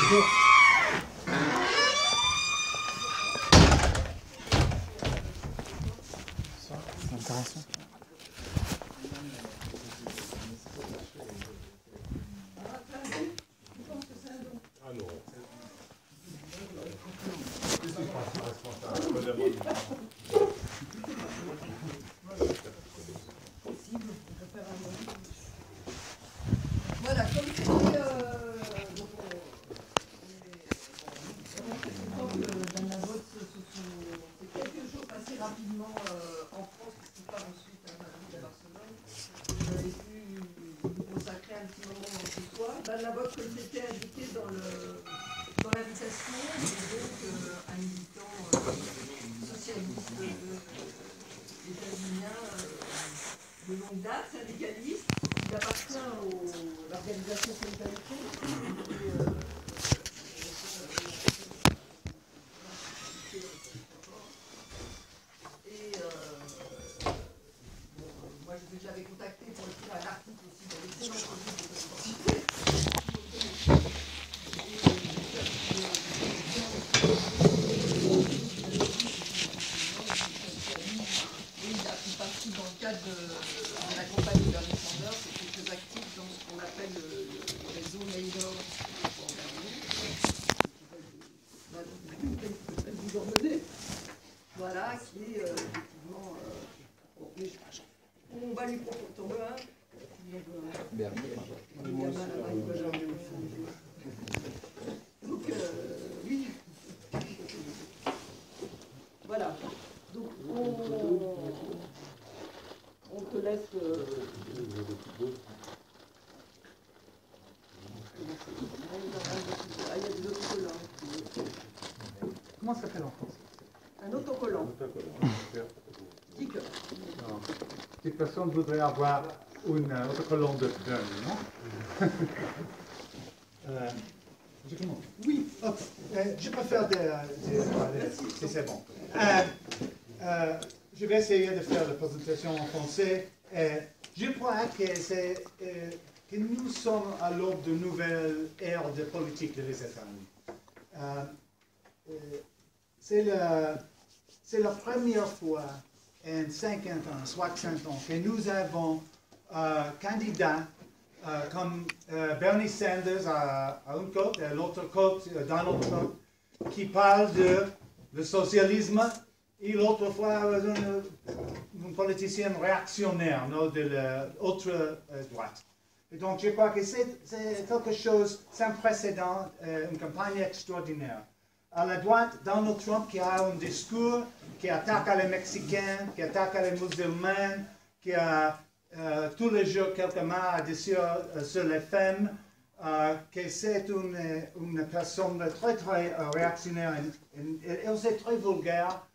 C'est intéressant. Ah non. Voilà, comme c'était c'est quelque chose assez rapidement en France, ce qui part ensuite à Madrid, à Barcelone. Vous avez pu vous consacrer un petit moment dans ce soir. La vote, comme c'était indiqué dans l'invitation, c'est donc un militant socialiste états-unien de longue date, syndicaliste. Il appartient à l'organisation Solidarité. Moi, je l'avais contacté pour écrire un article aussi dans l'excellent produit de Solidarité. Il a pris partie dans le cadre de la campagne de Bernie Sanders et qui est très actif dans ce qu'on appelle le réseau Neighbors pour Bernie. Voilà, qui est effectivement. On va lui proposer. T'en veux un? Donc, oui. Voilà. Donc, on te laisse. Ah, il y a des autocollants. Comment ça s'appelle en France? Un autocollant. Sticker. Cette personne voudrait avoir un autocollant de Bernie, non? Je commence. Oui, ok. Je préfère si c'est bon. Je vais essayer de faire la présentation en français. Je crois que nous sommes à l'aube de nouvelles ères de politique des États-Unis. C'est la première fois en 50 ans, 60 ans, que nous avons un candidat comme Bernie Sanders à une côte, à l'autre côte, Donald Trump, qui parle de le socialisme, et l'autre fois un politicien réactionnaire, non, de l'autre droite. Et donc je crois que c'est quelque chose sans précédent, une campagne extraordinaire. À la droite, Donald Trump qui a un discours qui attaque les Mexicains, qui attaque les musulmans, qui a tous les jours quelque chose à dire sur les femmes, que c'est une personne très très réactionnaire et aussi très vulgaire.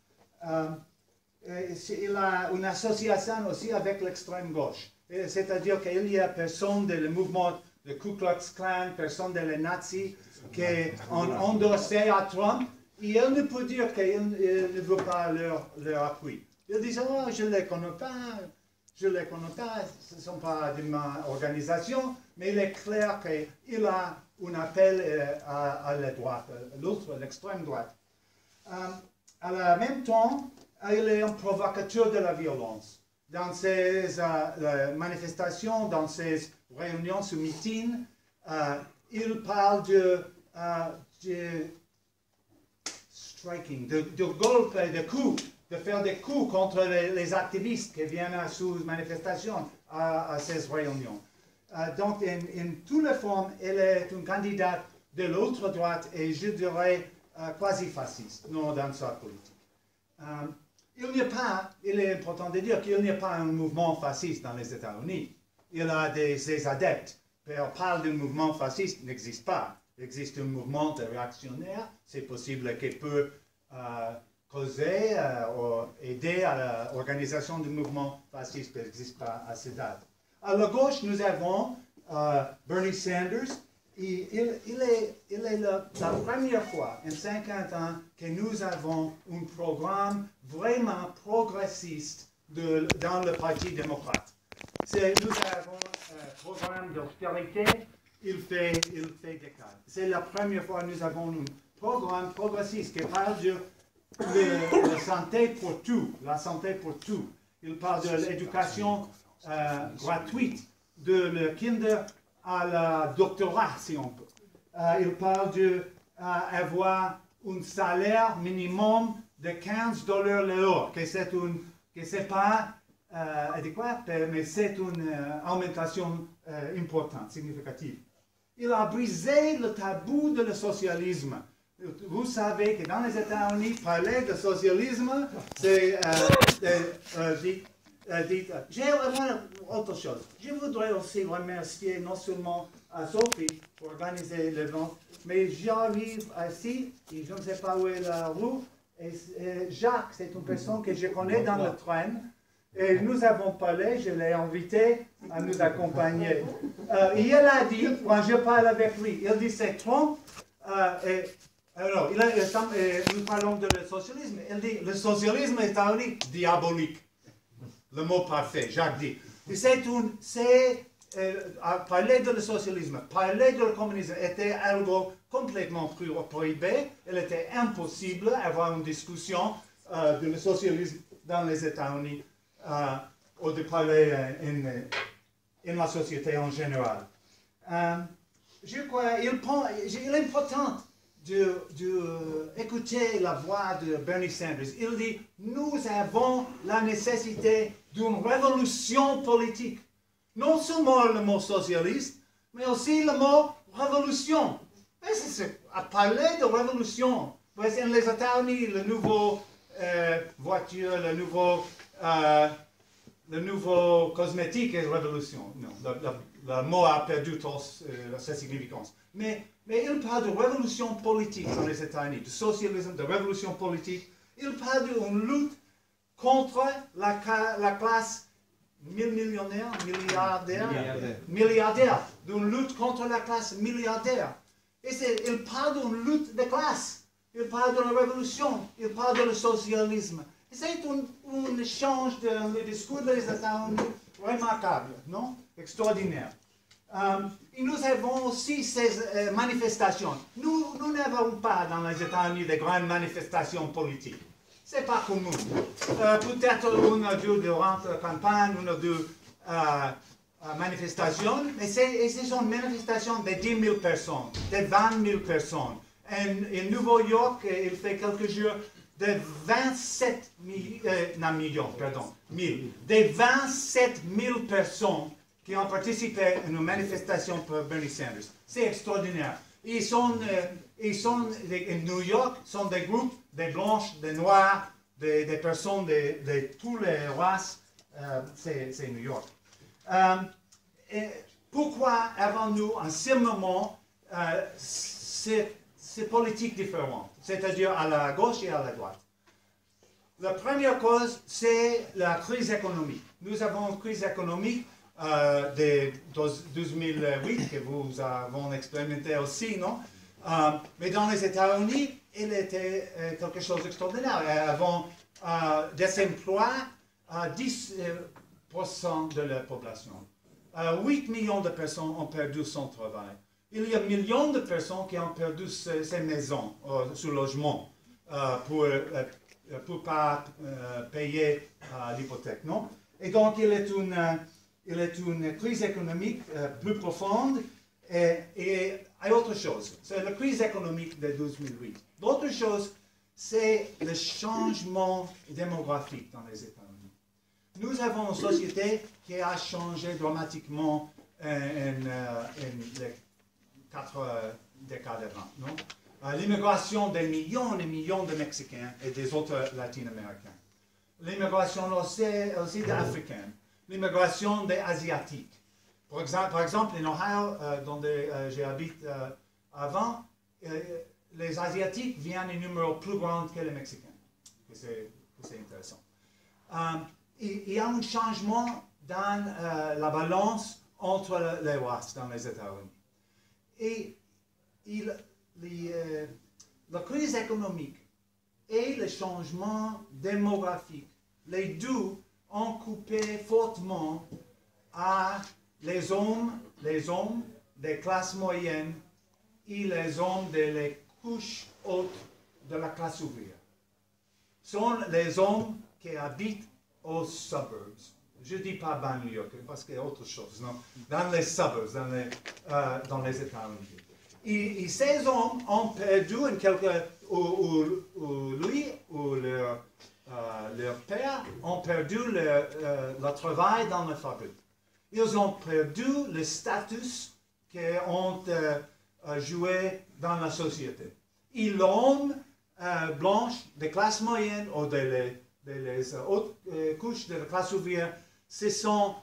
Il a une association aussi avec l'extrême gauche, c'est-à-dire qu'il y a personne du mouvement de Ku Klux Klan, personne des nazis qui ont endossé à Trump, et il ne peut dire qu'il ne veut pas leur appui. Ils disent, oh, je ne les connais pas, ce ne sont pas de ma organisation, mais il est clair qu'il a un appel à la droite, l'extrême droite. À la même temps, il est un provocateur de la violence. Dans ses manifestations, dans ses réunions, ses meetings, il parle de striking, de golpes, de coups, de faire des coups contre les activistes qui viennent à ces manifestations, à ces réunions. Donc, en toutes les formes, elle est une candidate de l'autre droite et je dirais quasi fasciste, non dans sa politique. Il est important de dire qu'il n'y a pas un mouvement fasciste dans les États-Unis. Il a ses adeptes. Parler d'un mouvement fasciste n'existe pas. Il existe un mouvement réactionnaire. C'est possible qu'il peut causer ou aider à l'organisation du mouvement fasciste, mais il n'existe pas à cette date. À la gauche, nous avons Bernie Sanders. Et il est la première fois en 50 ans que nous avons un programme vraiment progressiste dans le Parti démocrate. Nous avons un programme d'austérité il fait des cas. C'est la première fois que nous avons un programme progressiste qui parle de la santé pour tout, la santé pour tout. Il parle de l'éducation gratuite, de le kinder à la doctorat, si on peut. Il parle d'avoir un salaire minimum de $15 l'heure, que c'est pas adéquat, mais c'est une augmentation importante, significative. Il a brisé le tabou de le socialisme. Vous savez que dans les États-Unis, parler de socialisme, c'est j'ai autre chose. Je voudrais aussi remercier non seulement à Sophie pour organiser l'événement, mais j'arrive ici, et je ne sais pas où est la rue, et Jacques, c'est une personne que je connais dans le train, et nous avons parlé, je l'ai invité à nous accompagner. Il a dit, quand je parle avec lui, il dit c'est Trump, alors, nous parlons de le socialisme, il dit le socialisme est diabolique. Le mot parfait, Jacques dit. Parler de le socialisme, parler de le communisme était algo complètement prohibé. Il était impossible d'avoir une discussion de le socialisme dans les États-Unis ou de parler en la société en général. Je crois qu'il est important d'écouter la voix de Bernie Sanders. Il dit, nous avons la nécessité d'une révolution politique. Non seulement le mot socialiste, mais aussi le mot révolution. À parler de révolution, dans les États-Unis, le nouveau voiture, le nouveau cosmétique est révolution. Non, le mot a perdu sa significance. Mais il parle de révolution politique dans les États-Unis, de socialisme, de révolution politique. Il parle d'une lutte contre la classe milliardaire, d'une lutte contre la classe milliardaire. Et il parle d'une lutte de classe. Il parle de la révolution. Il parle de le socialisme. C'est un échange de discours des États-Unis remarquable, non? Extraordinaire. Et nous avons aussi ces manifestations. Nous n'avons pas dans les États-Unis de grandes manifestations politiques. Ce n'est pas commun. Peut-être une ou deux durant la campagne, une ou deux manifestations, mais ce sont manifestations de 10 000 personnes, de 20 000 personnes. En New York, il fait quelques jours, de 27 000 personnes qui ont participé à une manifestation pour Bernie Sanders. C'est extraordinaire. Ils sont en New York, sont des groupes, des blanches, des noirs, des personnes de toutes les races. C'est New York. Pourquoi avons-nous en ce moment ces politiques différentes, c'est-à-dire à la gauche et à la droite? La première cause, c'est la crise économique. Nous avons une crise économique de 2008 que vous avez expérimenté aussi, non? Mais dans les États-Unis, il était quelque chose d'extraordinaire. Avant des emplois, 10% de la population. 8 millions de personnes ont perdu son travail. Il y a millions de personnes qui ont perdu ces maisons, ce logement, pour ne pas payer l'hypothèque, non? Et donc, il est une crise économique plus profonde et autre chose. C'est la crise économique de 2008. L'autre chose, c'est le changement démographique dans les États-Unis. Nous avons une société qui a changé dramatiquement en les 4 décades avant, non? L'immigration des millions et millions de Mexicains et des autres Latino-Américains. L'immigration aussi des Africains. L'immigration des Asiatiques. Par exemple, en Ohio, dont j'habite avant, les Asiatiques viennent en numéro plus grand que les Mexicains. C'est intéressant. Il y a un changement dans la balance entre les races dans les États-Unis. Et la crise économique et le changement démographique, les deux ont coupé fortement à les hommes des classes moyennes et les hommes des couches hautes de la classe ouvrière. Sont les hommes qui habitent aux suburbs. Je ne dis pas banlieue, parce qu'il y a autre chose, non? Dans les suburbs, dans les États-Unis. Et ces hommes ont perdu, lui ou leur père ont perdu le travail dans la fabrique. Ils ont perdu le statut qu'ils ont joué dans la société. Et l'homme blanche des classes moyennes ou des hautes couches de la classe ouvrière se sont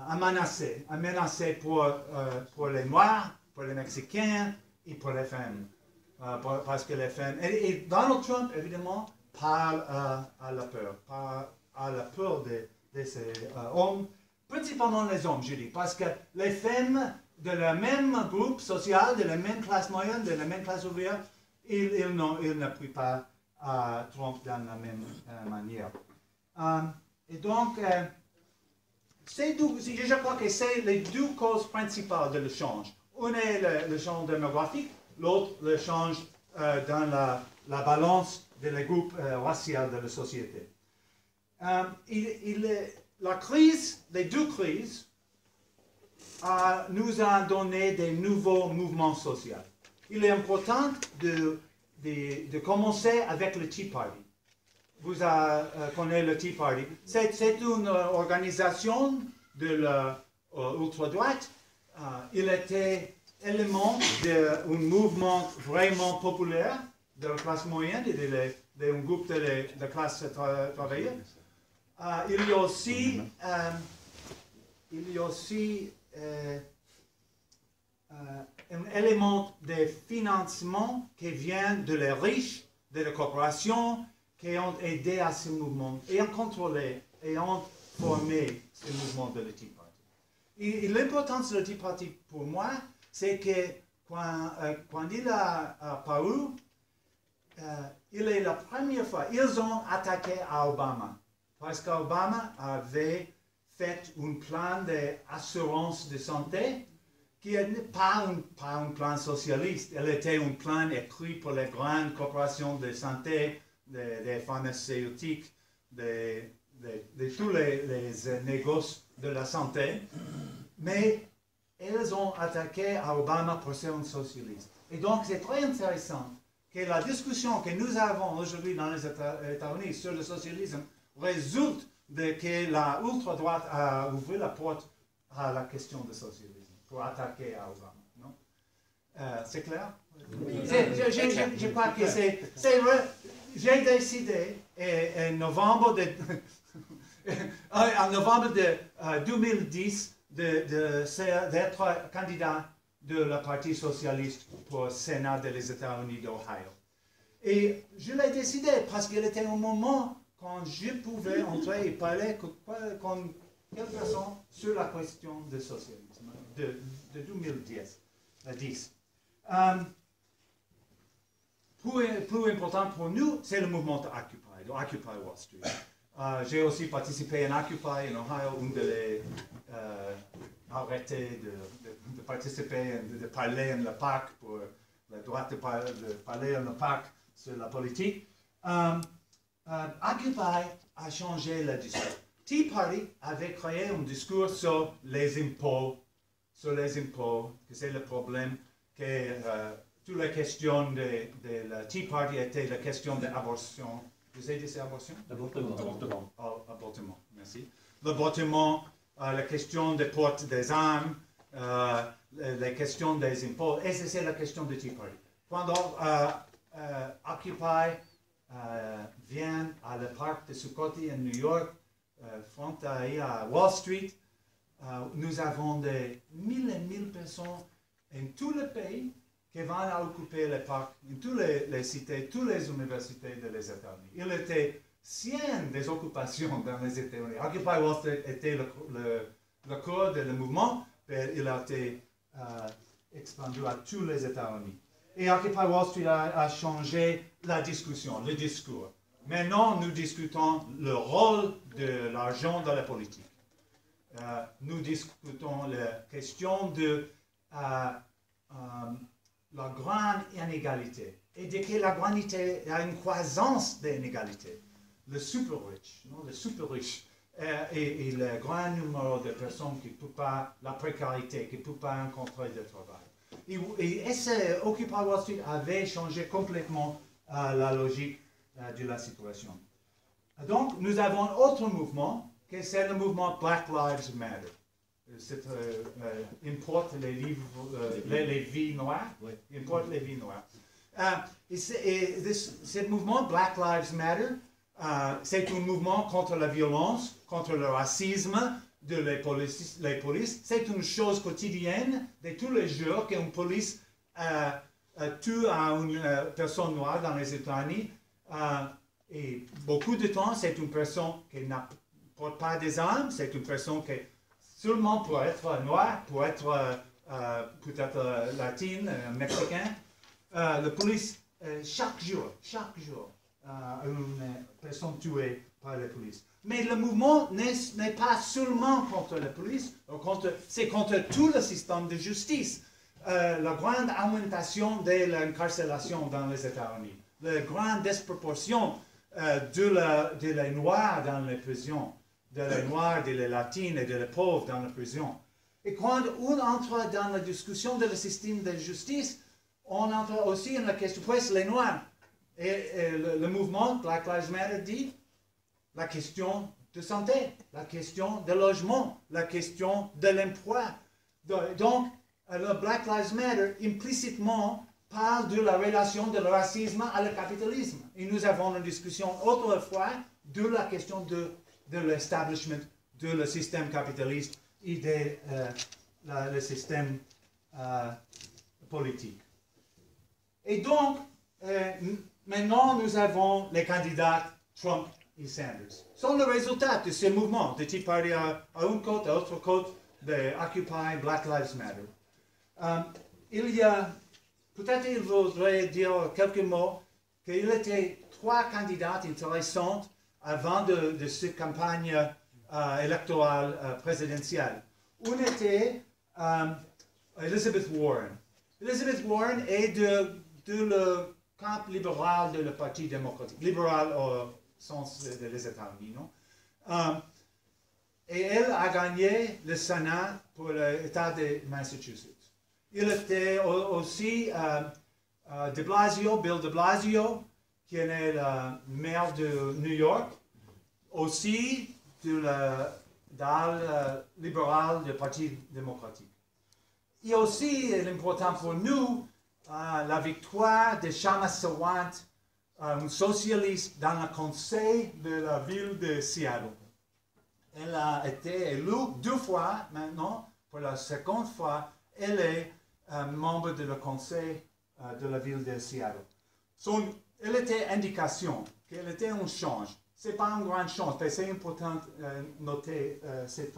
menacés pour les Noirs, pour les Mexicains et pour les femmes. Parce que les femmes... Et Donald Trump, évidemment, parle à la peur. À la peur de ces hommes, principalement les hommes, je dis. Parce que les femmes de la même groupe social, de la même classe moyenne, de la même classe ouvrière, ils n'appuient pas Trump dans la même manière. Et donc, je crois que c'est les deux causes principales de l'échange. Une est le change démographique, l'autre le change dans la balance des groupes raciaux de la société. La crise, les deux crises, nous a donné des nouveaux mouvements sociaux. Il est important de commencer avec le Tea Party. Vous connaissez le Tea Party. C'est une organisation de l'ultra-droite. Il était élément d'un mouvement vraiment populaire de la classe moyenne et d'un groupe de la classe travailleuse. Il y a aussi un élément de financement qui vient de les riches, de les corporations, qui ont aidé à ce mouvement et ont contrôlé et ont formé ce mouvement de la Tea Party. Et l'importance de la Tea Party pour moi, c'est que quand il a apparu, il est la première fois, ils ont attaqué à Obama. Parce qu'Obama avait fait un plan d'assurance de santé qui n'est pas un plan socialiste. Elle était un plan écrit pour les grandes corporations de santé, des pharmaceutiques, de tous les négoces de la santé. Mais elles ont attaqué à Obama pour ser un socialiste. Et donc c'est très intéressant que la discussion que nous avons aujourd'hui dans les États-Unis sur le socialisme résulte de que la ultra-droite a ouvert la porte à la question du socialisme pour attaquer à Obama. Non? C'est clair? Oui. Je crois que c'est vrai. J'ai décidé en novembre de 2010 d'être candidat de la Parti socialiste pour le Sénat des États-Unis d'Ohio. Et je l'ai décidé parce qu'il était un moment quand je pouvais entrer et parler comme quelques personnes sur la question du socialisme de 2010. Plus important pour nous, c'est le mouvement Occupy Wall Street. J'ai aussi participé à Occupy en Ohio, où de arrêter de participer, de parler en le parc pour le droit de parler en le parc sur la politique. Occupy a changé le discours. Tea Party avait créé un discours sur les impôts, que c'est le problème, que toutes les questions de la Tea Party étaient la question de l'avortion. Vous avez dit c'est abortion? Avortement. Oh, avortement, merci. L'avortement, la question des portes des armes, la question des impôts, et c'est la question de Tea Party. Quand Occupy vient à le parc de Sukkoti à New York, front à Wall Street, nous avons des mille et mille personnes en tout le pays qui vont occuper les parcs, en toutes les cités, toutes les universités des États-Unis. Il était 100 des occupations dans les États-Unis. Occupy Wall Street était le corps du mouvement, mais il a été expandu à tous les États-Unis. Et Occupy Wall Street a changé la discussion, le discours. Maintenant, nous discutons le rôle de l'argent dans la politique. nous discutons la question de la grande inégalité et de que la grande inégalité a une croissance des inégalités. Le super riche, non, le super riche et le grand nombre de personnes qui ne peuvent pas, la précarité, qui ne peuvent pas rencontrer de travail. Et ce Occupy Wall Street avait changé complètement la logique de la situation. Donc, nous avons un autre mouvement, que c'est le mouvement Black Lives Matter. Importe les vies noires. Oui. Importe les vies noires. Ce mouvement Black Lives Matter, c'est un mouvement contre la violence, contre le racisme de les polices. C'est une chose quotidienne de tous les jours qu'une police tue une personne noire dans les États-Unis. Et beaucoup de temps, c'est une personne qui ne porte pas des armes, c'est une personne qui seulement pour être noire, pour être peut-être latine, mexicain. La police, chaque jour, une personne tuée par la police. Mais le mouvement n'est pas seulement contre la police, c'est contre tout le système de justice. La grande augmentation de l'incarcération dans les États-Unis, la grande disproportion de les Noirs dans les prisons, de les Noirs, de les Latines et de les pauvres dans les prisons. Et quand on entre dans la discussion de le système de justice, on entre aussi dans la question, pues les Noirs. Et le mouvement Black Lives Matter dit la question de santé, la question de logement, la question de l'emploi. Donc, le Black Lives Matter, implicitement, parle de la relation de le racisme à le capitalisme. Et nous avons une discussion autrefois de la question de l'establishment de le système capitaliste et de le système politique. Et donc, maintenant, nous avons les candidats Trump et Sanders. Ce sont le résultat de ce mouvement, de Tea Party à une côte, à l'autre côte, de Occupy Black Lives Matter. Il y a, peut-être il voudrait dire quelques mots, qu'il y était 3 candidats intéressants avant de cette campagne électorale présidentielle. Une était Elizabeth Warren. Elizabeth Warren est de le camp libéral de le Parti démocratique, libéral au sens des États-Unis, non? Et elle a gagné le Sénat pour l'État de Massachusetts. Il était aussi de Blasio, Bill de Blasio, qui est le maire de New York, aussi dans le libéral du Parti démocratique. Et aussi, l'important pour nous, la victoire de Kshama Sawant, un socialiste dans le conseil de la ville de Seattle. Elle a été élue 2 fois maintenant, pour la seconde fois, elle est membre de le conseil de la ville de Seattle. Elle était indication qu'elle était un change. Ce n'est pas un grand change, mais c'est important de noter cette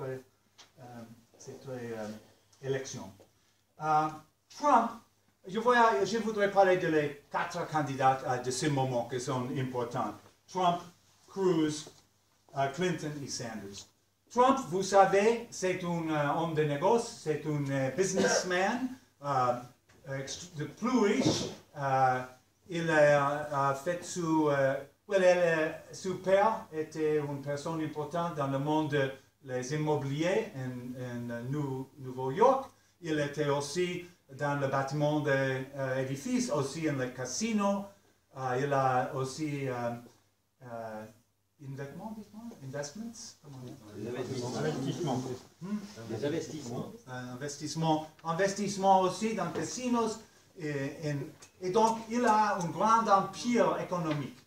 élection. Trump, je voudrais parler de les 4 candidats de ce moment qui sont importants. Trump, Cruz, Clinton et Sanders. Trump, vous savez, c'est un homme de négoce, c'est un businessman, le plus riche. Il a fait son père était une personne importante dans le monde des immobiliers en New York. Il était aussi dans le bâtiment des édifices, aussi dans le casino. Il a aussi investissement aussi dans les casinos. Et donc, il a un grand empire économique.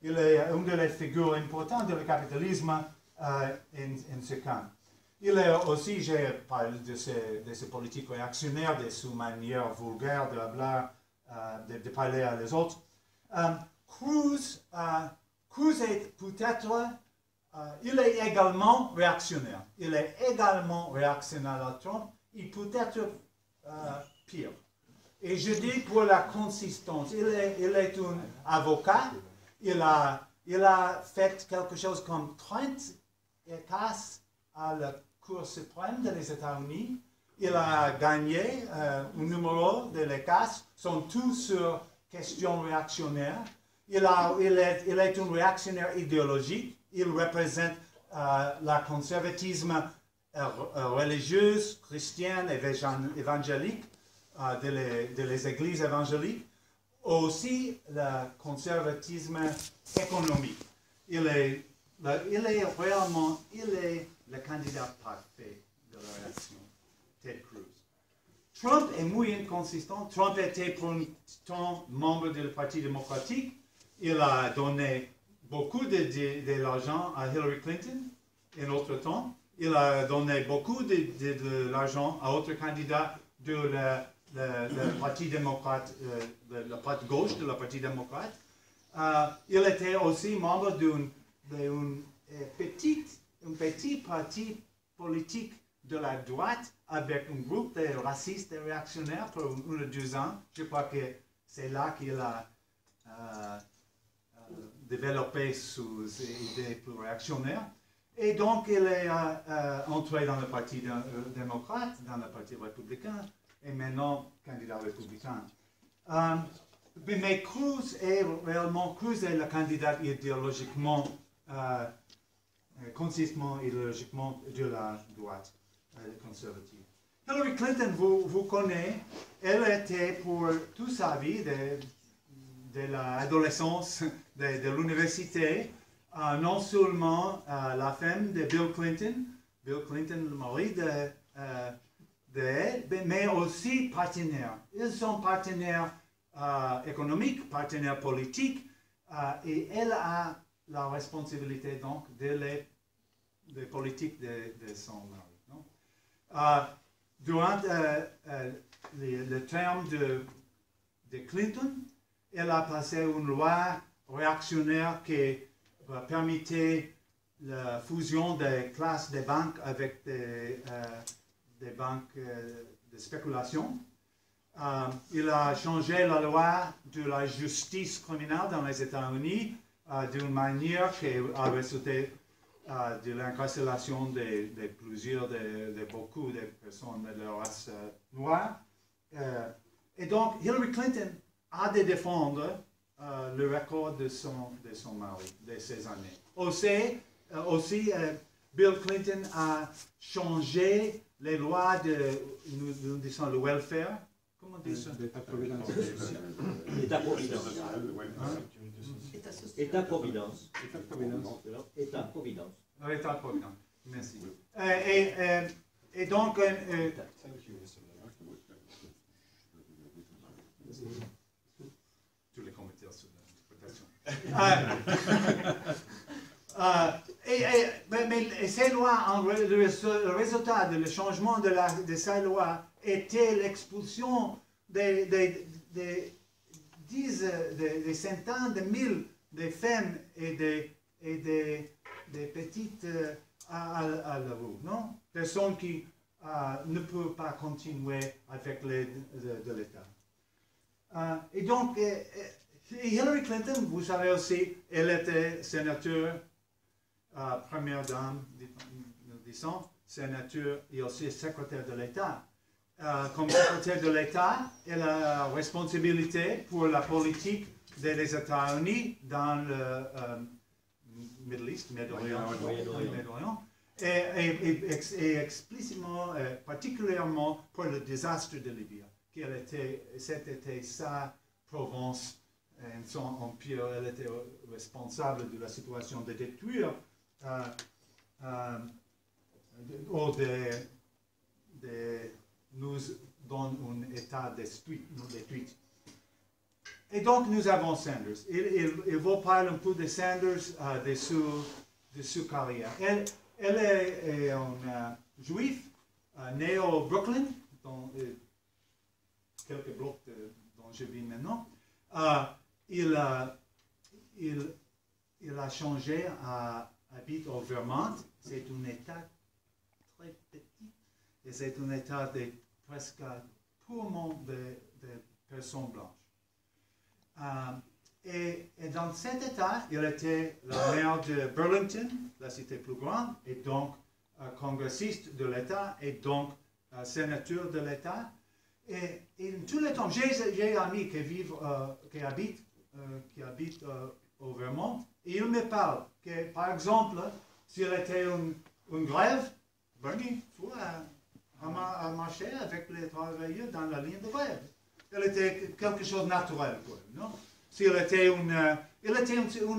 Il est une des figures importantes du capitalisme en ce camp. Il est aussi, j'ai parlé de ses politiques réactionnaires, de sa manière vulgaire de parler à les autres. Cruz est peut-être, il est également réactionnaire. Il est également réactionnaire à Trump, et peut-être pire. Et je dis pour la consistance, il est un avocat, il a fait quelque chose comme 30 cas à la Cour suprême des États-Unis. Il a gagné un numéro de les cas, sont tous sur questions réactionnaires. Il est un réactionnaire idéologique. Il représente le conservatisme religieux, chrétien, évangélique, de les églises évangéliques. Aussi le conservatisme économique. Il est le candidat parfait de la réaction, Ted Cruz. Trump est moins inconsistant. Trump était pour un temps membre du Parti démocratique. Il a donné beaucoup de l'argent à Hillary Clinton un autre temps. Il a donné beaucoup de l'argent à autres candidats de le Parti démocrate, la partie gauche de la Parti démocrate. Il était aussi membre d'un petit parti politique de la droite avec un groupe de racistes et réactionnaires pour 1 ou 2 ans. Je crois que c'est là qu'il a développé ses idées plus réactionnaires. Et donc, il est entré dans le Parti démocrate, dans le Parti républicain, et maintenant candidat républicain. Mais Cruz est le candidat idéologiquement, consistement idéologiquement de la droite conservative. Hillary Clinton, vous connaissez, elle était pour toute sa vie, de l'adolescence, de l'université, non seulement la femme de Bill Clinton, le mari mais aussi partenaires. Ils sont partenaires économiques, partenaires politiques, et elle a la responsabilité donc des politiques de son mari. Durant le terme de Clinton, elle a passé une loi réactionnaire qui permettait la fusion des classes des banques avec des banques de spéculation. Il a changé la loi de la justice criminelle dans les États-Unis d'une manière qui a résulté de l'incarcération de beaucoup de personnes de la race noire. Et donc, Hillary Clinton a de défendre le record de son mari, de ses années. Aussi, Bill Clinton a changé les lois nous disons le welfare. Comment on dit ça? État-providence. État-providence. État-providence. État-providence. Merci. Et donc, tous les commentaires sur l'interprétation. Mais ces lois, le résultat du changement de ces lois était l'expulsion des centaines de mille de femmes et des petites à la rue, non? Personnes qui ne peuvent pas continuer avec l'aide de l'État. Et donc, Hillary Clinton, vous savez aussi, elle était sénateur, première dame, disons, sénateur et aussi secrétaire de l'État. Comme secrétaire de l'État, elle a la responsabilité pour la politique des États-Unis dans le Middle East, Moyen-Orient, et explicitement, particulièrement pour le désastre de Libye, c'était sa province, son empire, elle était responsable de la situation de détruire nous donne un état détruit. Et donc, nous avons Sanders. Il va parler un peu de Sanders de sa carrière. Elle est un juif né au Brooklyn, dans quelques blocs dont je vis maintenant. Il a changé, habite au Vermont. C'est un état très petit et c'est un état de presque purement de personnes blanches. Et dans cet état, il était le maire de Burlington, la cité plus grande, et donc congressiste de l'État et donc sénateur de l'État. Et tout le temps, j'ai un ami qui habite au Vermont, et il me parle que, par exemple, s'il était une grève, Bernie, il faut marcher avec les travailleurs dans la ligne de grève. Il était quelque chose de naturel pour lui, non? S'il était un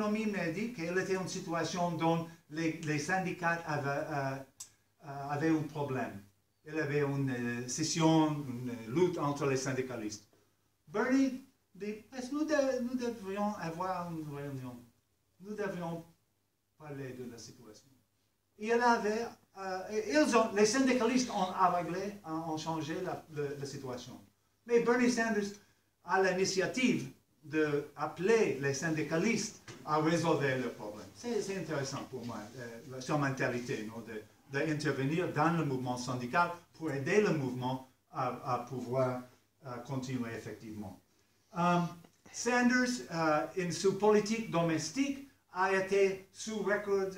ami m'a dit qu'il était une situation dont les syndicats avaient un problème. Il y avait une session, une lutte entre les syndicalistes. Bernie dit, nous devrions avoir une réunion. Nous devrions parler de la situation. Les syndicalistes ont changé la situation. Mais Bernie Sanders a l'initiative d'appeler les syndicalistes à résoudre le problème. C'est intéressant pour moi, sa mentalité, d'intervenir dans le mouvement syndical pour aider le mouvement à pouvoir continuer effectivement. Sanders, in sa politique domestique, a été sous record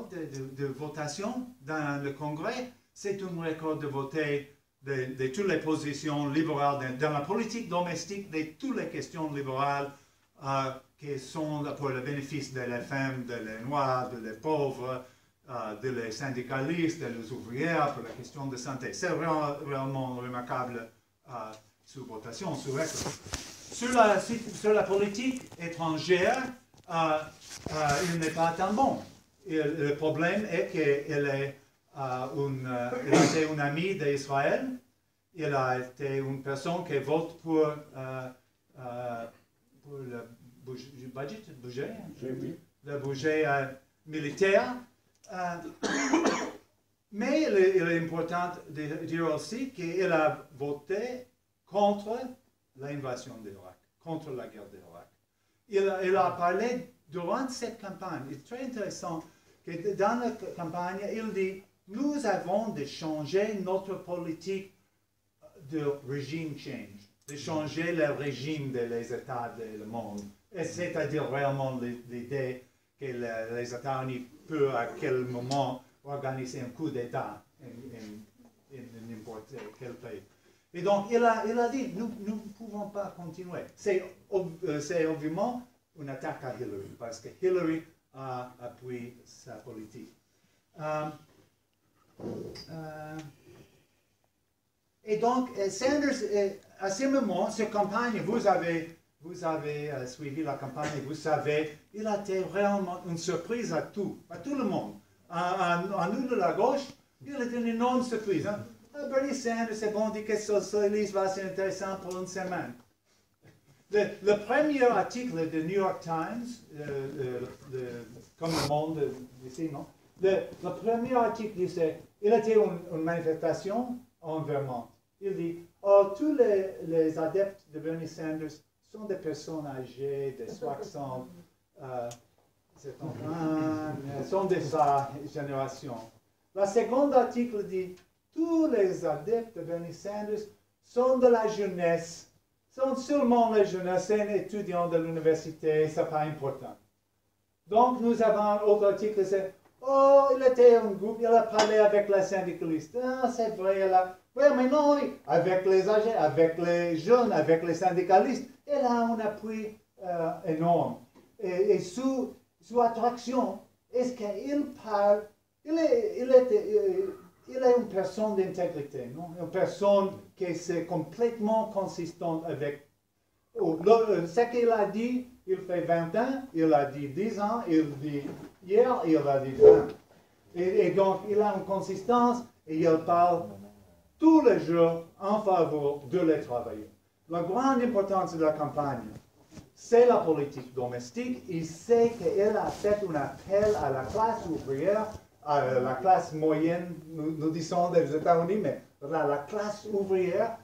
de votation dans le Congrès. C'est un record de voter de toutes les positions libérales dans la politique domestique, de toutes les questions libérales qui sont pour le bénéfice de la femme, de les noirs, de les pauvres, de les syndicalistes, de les ouvrières, pour la question de santé. C'est vraiment remarquable sous votation, sous record. Sur la politique étrangère, il n'est pas tant bon. Le problème est qu'il est il a été un ami d'Israël. Il a été une personne qui vote pour le budget, le budget militaire. Mais il est important de dire aussi qu'il a voté contre l'invasion d'Irak, contre la guerre d'Irak. Il a parlé durant cette campagne. C'est très intéressant que dans la campagne, il dit nous avons de changer notre politique de régime change, de changer le régime des États du monde. C'est-à-dire vraiment l'idée que les États-Unis peuvent à quel moment organiser un coup d'État in n'importe quel pays. Et donc, il a dit, nous ne pouvons pas continuer. C'est obviamente une attaque à Hillary, parce que Hillary a appuyé sa politique. Et donc, Sanders, à ce moment, cette campagne, vous avez suivi la campagne, vous savez, il a été vraiment une surprise à tout le monde. À nous de la gauche, il était une énorme surprise. Hein? Bernie Sanders, c'est bon, dit que le socialisme va être intéressant pour une semaine. Le premier article du New York Times, comme le monde ici, non? Le premier article disait, il était une manifestation en Vermont. Il dit, tous les adeptes de Bernie Sanders sont des personnes âgées de 60, 70 ans, sont de sa génération. Le second article dit, tous les adeptes de Bernie Sanders sont de la jeunesse, sont seulement la jeunesse, un étudiant de l'université, ce n'est pas important. Donc, nous avons un autre article, c'est, il était un groupe, il a parlé avec les syndicalistes. Ah, c'est vrai, oui, mais non, oui, avec les âgés, avec les jeunes, avec les syndicalistes, il a un appui énorme. Et sous attraction, est-ce qu'il parle, il est une personne d'intégrité, non? Une personne qui est complètement consistante avec. Ce qu'il a dit, il fait 20 ans, il a dit 10 ans, il dit hier, il a dit 20. Et donc, il a une consistance et il parle tous les jours en faveur de les travailleurs. La grande importance de la campagne, c'est la politique domestique. Il sait qu'il a fait un appel à la classe ouvrière, à la classe moyenne, nous disons des États-Unis, mais la classe ouvrière,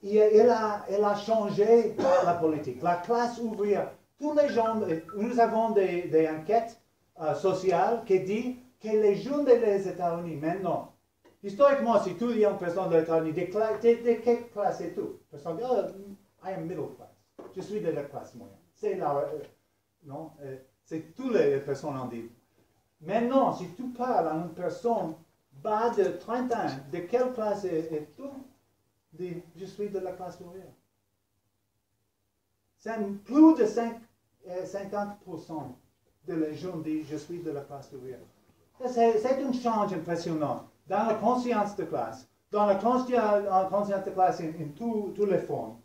il a changé la politique. La classe ouvrière, tous les gens, nous avons des enquêtes sociales qui disent que les jeunes des États-Unis, maintenant, historiquement, si tu dis à une personne des États-Unis, de quelle classe es-tu? La personne dit, I am middle class. Je suis de la classe moyenne. C'est c'est toutes les personnes en disent. Maintenant, si tu parles à une personne bas de 30 ans, de quelle classe es-tu? Je suis de la classe ouvrière. C'est plus de 50% de les jeunes disent je suis de la classe ouvrière. C'est un change impressionnant dans la conscience de classe, dans la conscience de classe en toutes les formes.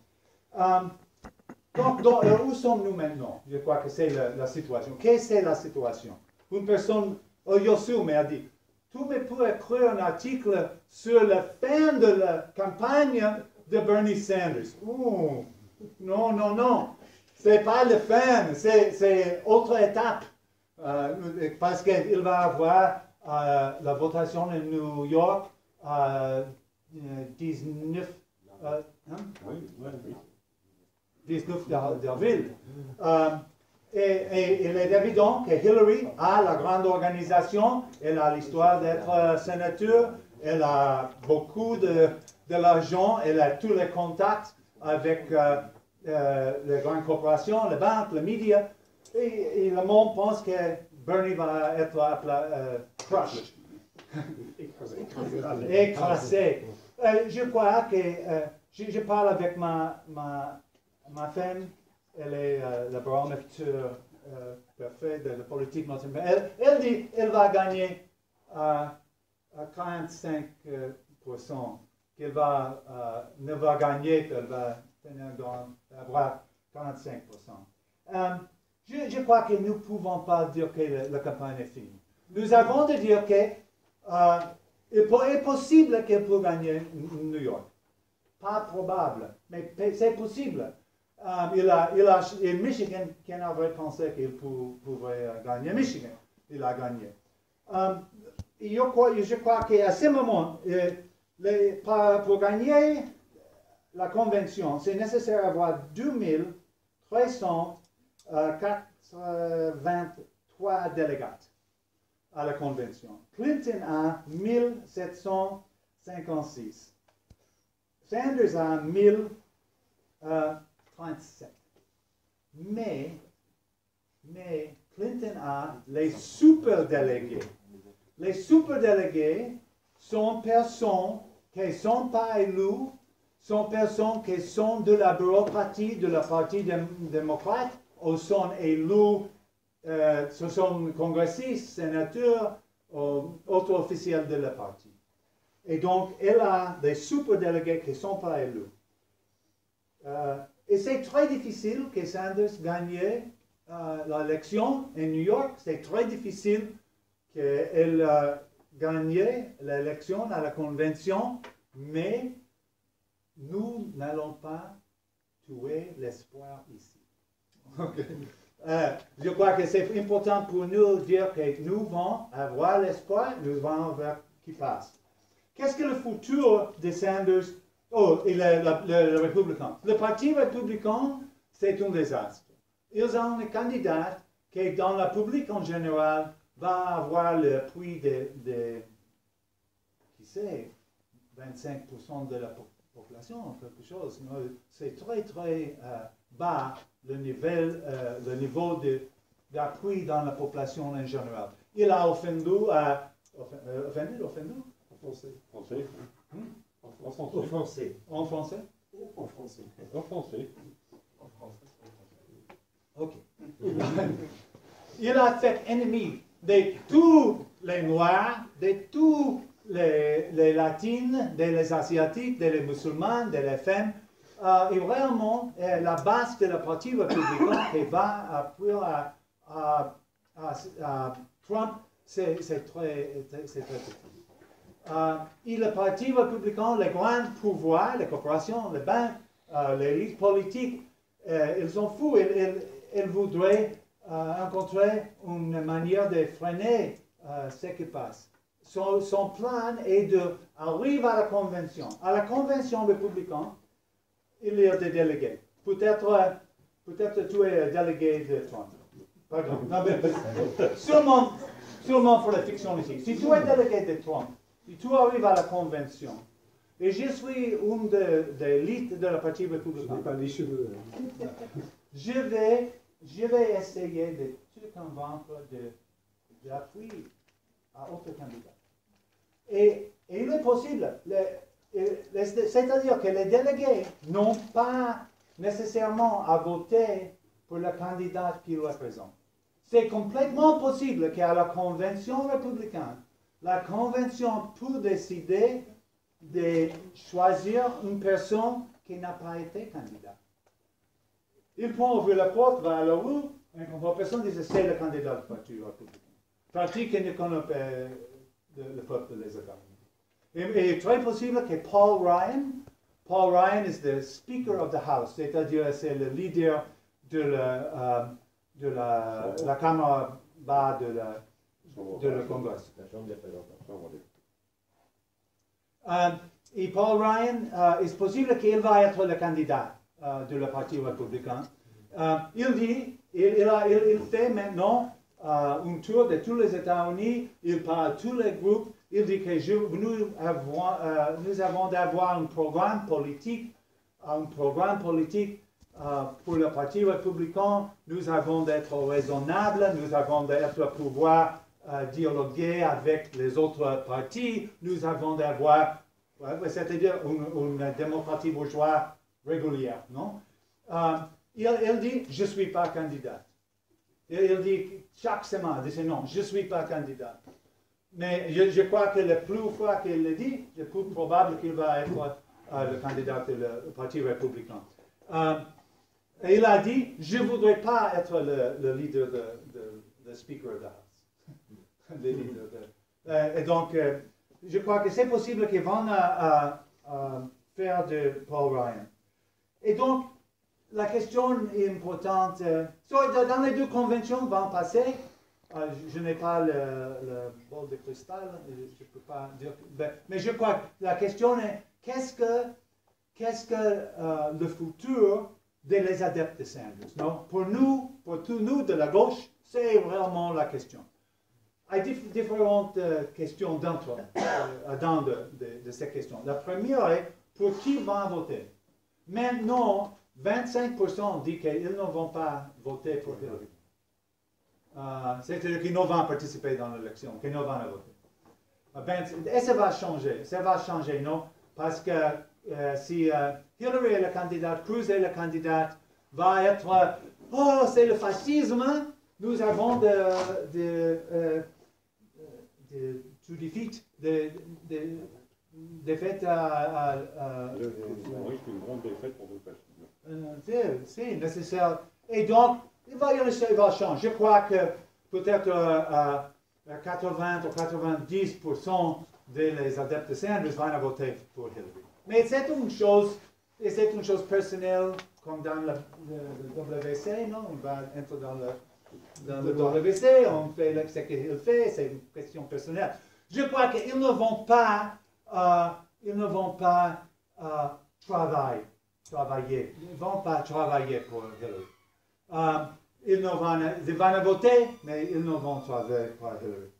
Donc, où sommes-nous maintenant? Je crois que c'est la situation. Qu'est-ce que c'est la situation? Une personne, Yosu m'a dit, tu me peux écrire un article sur la fin de la campagne de Bernie Sanders. Oh, non, non, non. C'est pas la fin, c'est autre étape. Parce qu'il va avoir la votation en New York 19 d'avril. Et il est évident que Hillary a la grande organisation, elle a l'histoire d'être sénateur, elle a beaucoup de l'argent, elle a tous les contacts avec les grandes corporations, les banques, les médias, et le monde pense que Bernie va être écrasé. Je crois que je parle avec ma femme, elle est le baromètre parfait de la politique nord-américaine. Elle dit qu'elle va gagner à 45%, qu'elle ne va gagner, qu'elle va avoir 45%. Je crois que nous ne pouvons pas dire que la campagne est finie. Nous avons de dire qu'il est possible qu'elle puisse gagner New York. Pas probable, mais c'est possible. Et Michigan, qui avait pensé qu'il pouvait gagner Michigan, il a gagné. Je crois qu'à ce moment, pour gagner la convention, c'est nécessaire d'avoir 2383 délégats à la convention. Clinton a 1756. Sanders a 1037. Mais Clinton a les superdélégués. Les superdélégués sont personnes qui ne sont pas élues, sont personnes qui sont de la bureaucratie de la Parti démocrate, ou sont élus, ce sont congressistes, sénateurs, ou autres officiels de la parti. Et donc, elle a des superdélégués qui ne sont pas élus. Et c'est très difficile que Sanders gagne l'élection en New York. C'est très difficile qu'elle gagne l'élection à la convention, mais nous n'allons pas tuer l'espoir ici. Okay. Je crois que c'est important pour nous de dire que nous allons avoir l'espoir, nous allons voir qui passe. Qu'est-ce que le futur de Sanders? Oh, et le républicain. Le parti républicain, c'est un désastre. Ils ont un candidat qui, dans le public en général, va avoir l'appui de qui sait, 25% de la population, quelque chose. C'est très, très bas le niveau d'appui dans la population en général. Il a offendu. Français. En français. En français? En français. En français. Ok. Il a fait ennemi de tous les Noirs, de tous les Latines, les Asiatiques, des musulmans, des femmes. Et vraiment, la base de la parti républicain qui va appuyer à Trump, c'est très difficile. Et le parti républicain, les grands pouvoirs, les corporations, les banques, l'élite politique, ils sont fous. Ils voudraient rencontrer une manière de freiner ce qui passe. Son plan est d'arriver à la convention. À la convention républicaine, il y a des délégués. Peut-être tu es délégué de Trump. Pardon. Non, mais, sûrement pour la fiction ici. Si tu es délégué de Trump, et tu arrives à la convention, et je suis une de l'élite de la partie républicaine. Je n'ai pas les cheveux. Je vais essayer de te convaincre d'appuyer à autre candidat. Et il est possible, c'est-à-dire que les délégués n'ont pas nécessairement à voter pour le candidat qu'ils représentent. C'est complètement possible qu'à la convention républicaine, la convention peut décider de choisir une personne qui n'a pas été candidat. Ils peuvent ouvrir la porte vers la rue, et une personne dit c'est le candidat du Parti républicain. Parti qui ne connaît pas le peuple des États-Unis. Et il est très possible que Paul Ryan est le Speaker of the House, c'est-à-dire c'est le leader de la Cámara bas de le Congrès. Et Paul Ryan, est possible qu'il va être le candidat de le Parti républicain. Il fait maintenant un tour de tous les États-Unis, il parle à tous les groupes, il dit que nous avons d'avoir un programme politique pour le Parti républicain, nous avons d'être raisonnables, nous avons d'être pouvoir dialoguer avec les autres partis, nous avons d'avoir, c'est-à-dire une démocratie bourgeoise régulière, non? Il dit, je ne suis pas candidat. Il dit, chaque semaine, il dit, non, je ne suis pas candidat. Mais je crois que le plus fois qu'il le dit, le plus probable qu'il va être le candidat du Parti républicain. Et il a dit, je ne voudrais pas être le leader de Speaker of the House. Et donc, je crois que c'est possible qu'ils vont faire de Paul Ryan. Et donc, la question est importante. Dans les deux conventions vont passer. Je n'ai pas le bol de cristal, je ne peux pas dire. Mais je crois que la question est qu'est-ce que le futur des adeptes de Sanders? Non? Pour tous nous de la gauche, c'est vraiment la question. Il y a différentes questions dans de ces questions. La première est pour qui va voter? Maintenant, 25% disent qu'ils ne vont pas voter pour Hillary. C'est-à-dire qu'ils ne vont participer dans l'élection, qu'ils ne vont pas voter. Et ça va changer, non? Parce que si Hillary est le candidat, Cruz est le candidat, va être, oh, c'est le fascisme, hein? Nous avons to defeat, des défaites Oui, c'est une grande défaite pour le fascisme. C'est nécessaire. Et donc, il va changer. Je crois que peut-être 80 ou 90% des adeptes de Sanders vont voter pour Hillary. Mais c'est une chose personnelle, comme dans le WC, non? On va entrer dans le WC, on fait ce qu'il fait, c'est une question personnelle. Je crois qu'ils ne vont pas, travailler. Ils ne vont pas travailler pour Hillary. Ils vont voter, mais ils ne vont travailler pour Hillary.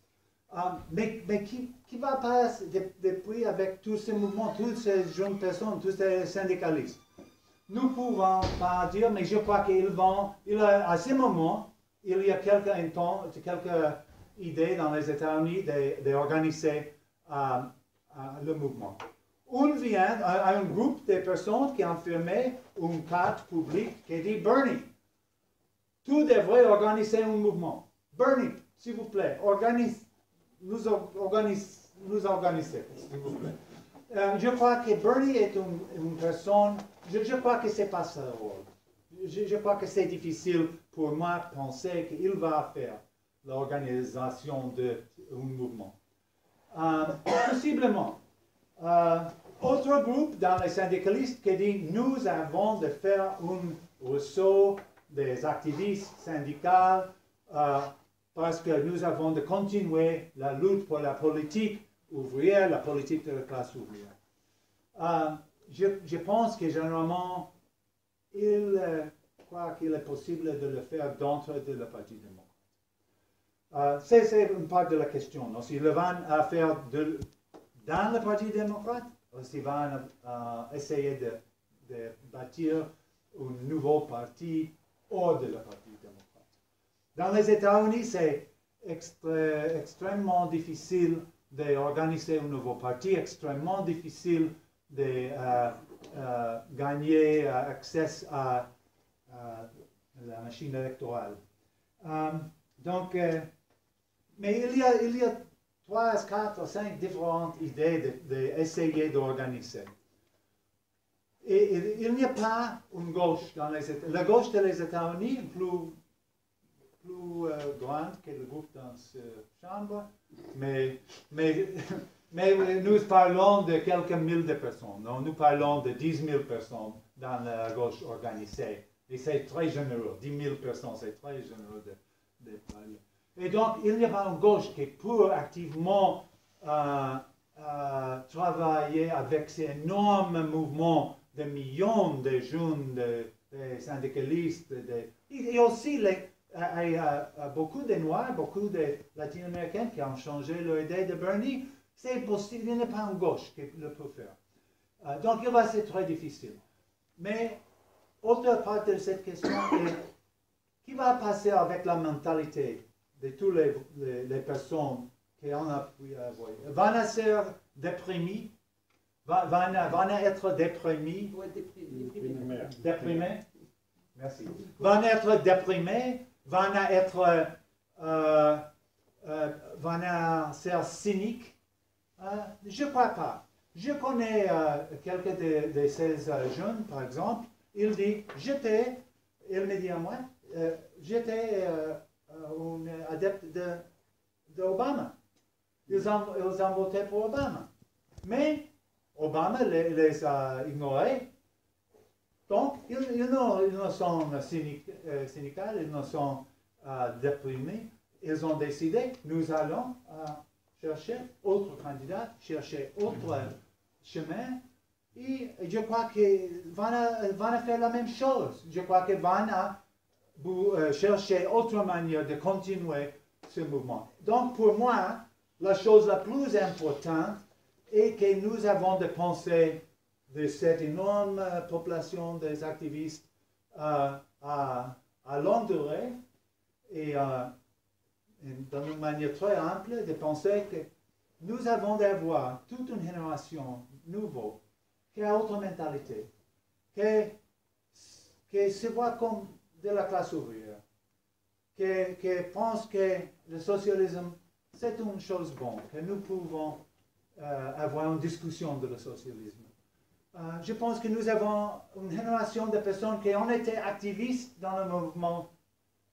Mais qui va passer depuis avec tous ces mouvements, toutes ces jeunes personnes, tous ces syndicalistes? Nous ne pouvons pas dire, mais je crois qu'ils vont, à ce moment, il y a quelques idées dans les États-Unis d'organiser le mouvement. On vient à un groupe de personnes qui ont firmé une carte publique qui dit Bernie, tu devrais organiser un mouvement. Bernie, s'il vous plaît, nous organiser, s'il vous plaît. Je crois que Bernie est une personne, je crois que ce n'est pas ça le rôle. Je crois que c'est difficile pour moi de penser qu'il va faire l'organisation d'un mouvement. Possiblement. Autre groupe dans les syndicalistes qui dit nous avons de faire un réseau des activistes syndicaux parce que nous avons de continuer la lutte pour la politique ouvrière, la politique de la classe ouvrière. Je pense que généralement, il croit qu'il est possible de le faire d'entre le Parti démocrate. C'est une part de la question. Non? S'ils vont faire dans le Parti démocrate, ou s'ils vont essayer de bâtir un nouveau parti hors de le Parti démocrate. Dans les États-Unis, c'est extrêmement difficile d'organiser un nouveau parti, extrêmement difficile de gagner accès à la machine électorale. Mais il y a 3, 4, 5 différentes idées d'essayer d'organiser. Et il n'y a pas une gauche dans les États-Unis. La gauche des États-Unis est plus grande que le groupe dans cette chambre, mais nous parlons de quelques milliers de personnes. Non? Nous parlons de 10 000 personnes dans la gauche organisée. Et c'est très généreux. 10 000 personnes, c'est très généreux de parler. Et donc, il n'y a pas une gauche qui peut activement travailler avec ces énormes mouvements de millions de jeunes, de syndicalistes. Et aussi, il y a beaucoup de Noirs, beaucoup de Latino-Américains qui ont changé leur idée de Bernie. C'est possible, il n'y a pas une gauche qui le peut faire. Donc, c'est très difficile. Mais, autre part de cette question est, qui va passer avec la mentalité de toutes les personnes qui ont appris à voir? Vont être déprimés? Vont être déprimés? Déprimés? Merci. Vont être déprimés? Vont être cyniques? Je ne crois pas. Je connais quelques de ces jeunes, par exemple. Il me dit à moi, j'étais un adepte d'Obama. Ils ont voté pour Obama. Mais Obama les a ignorés. Donc, ils ne sont syndicales, ils ne sont déprimés. Ils ont décidé, nous allons chercher autre candidat, chercher autre chemin. Et je crois qu'ils vont faire la même chose. Je crois qu'ils vont chercher autre manière de continuer ce mouvement. Donc, pour moi, la chose la plus importante est que nous avons de penser de cette énorme population des activistes à longue durée et dans une manière très ample de penser que nous avons d'avoir toute une génération nouvelle qui a autre mentalité, qui se voit comme de la classe ouvrière, qui pense que le socialisme c'est une chose bonne, que nous pouvons avoir une discussion de le socialisme. Je pense que nous avons une génération de personnes qui ont été activistes dans le mouvement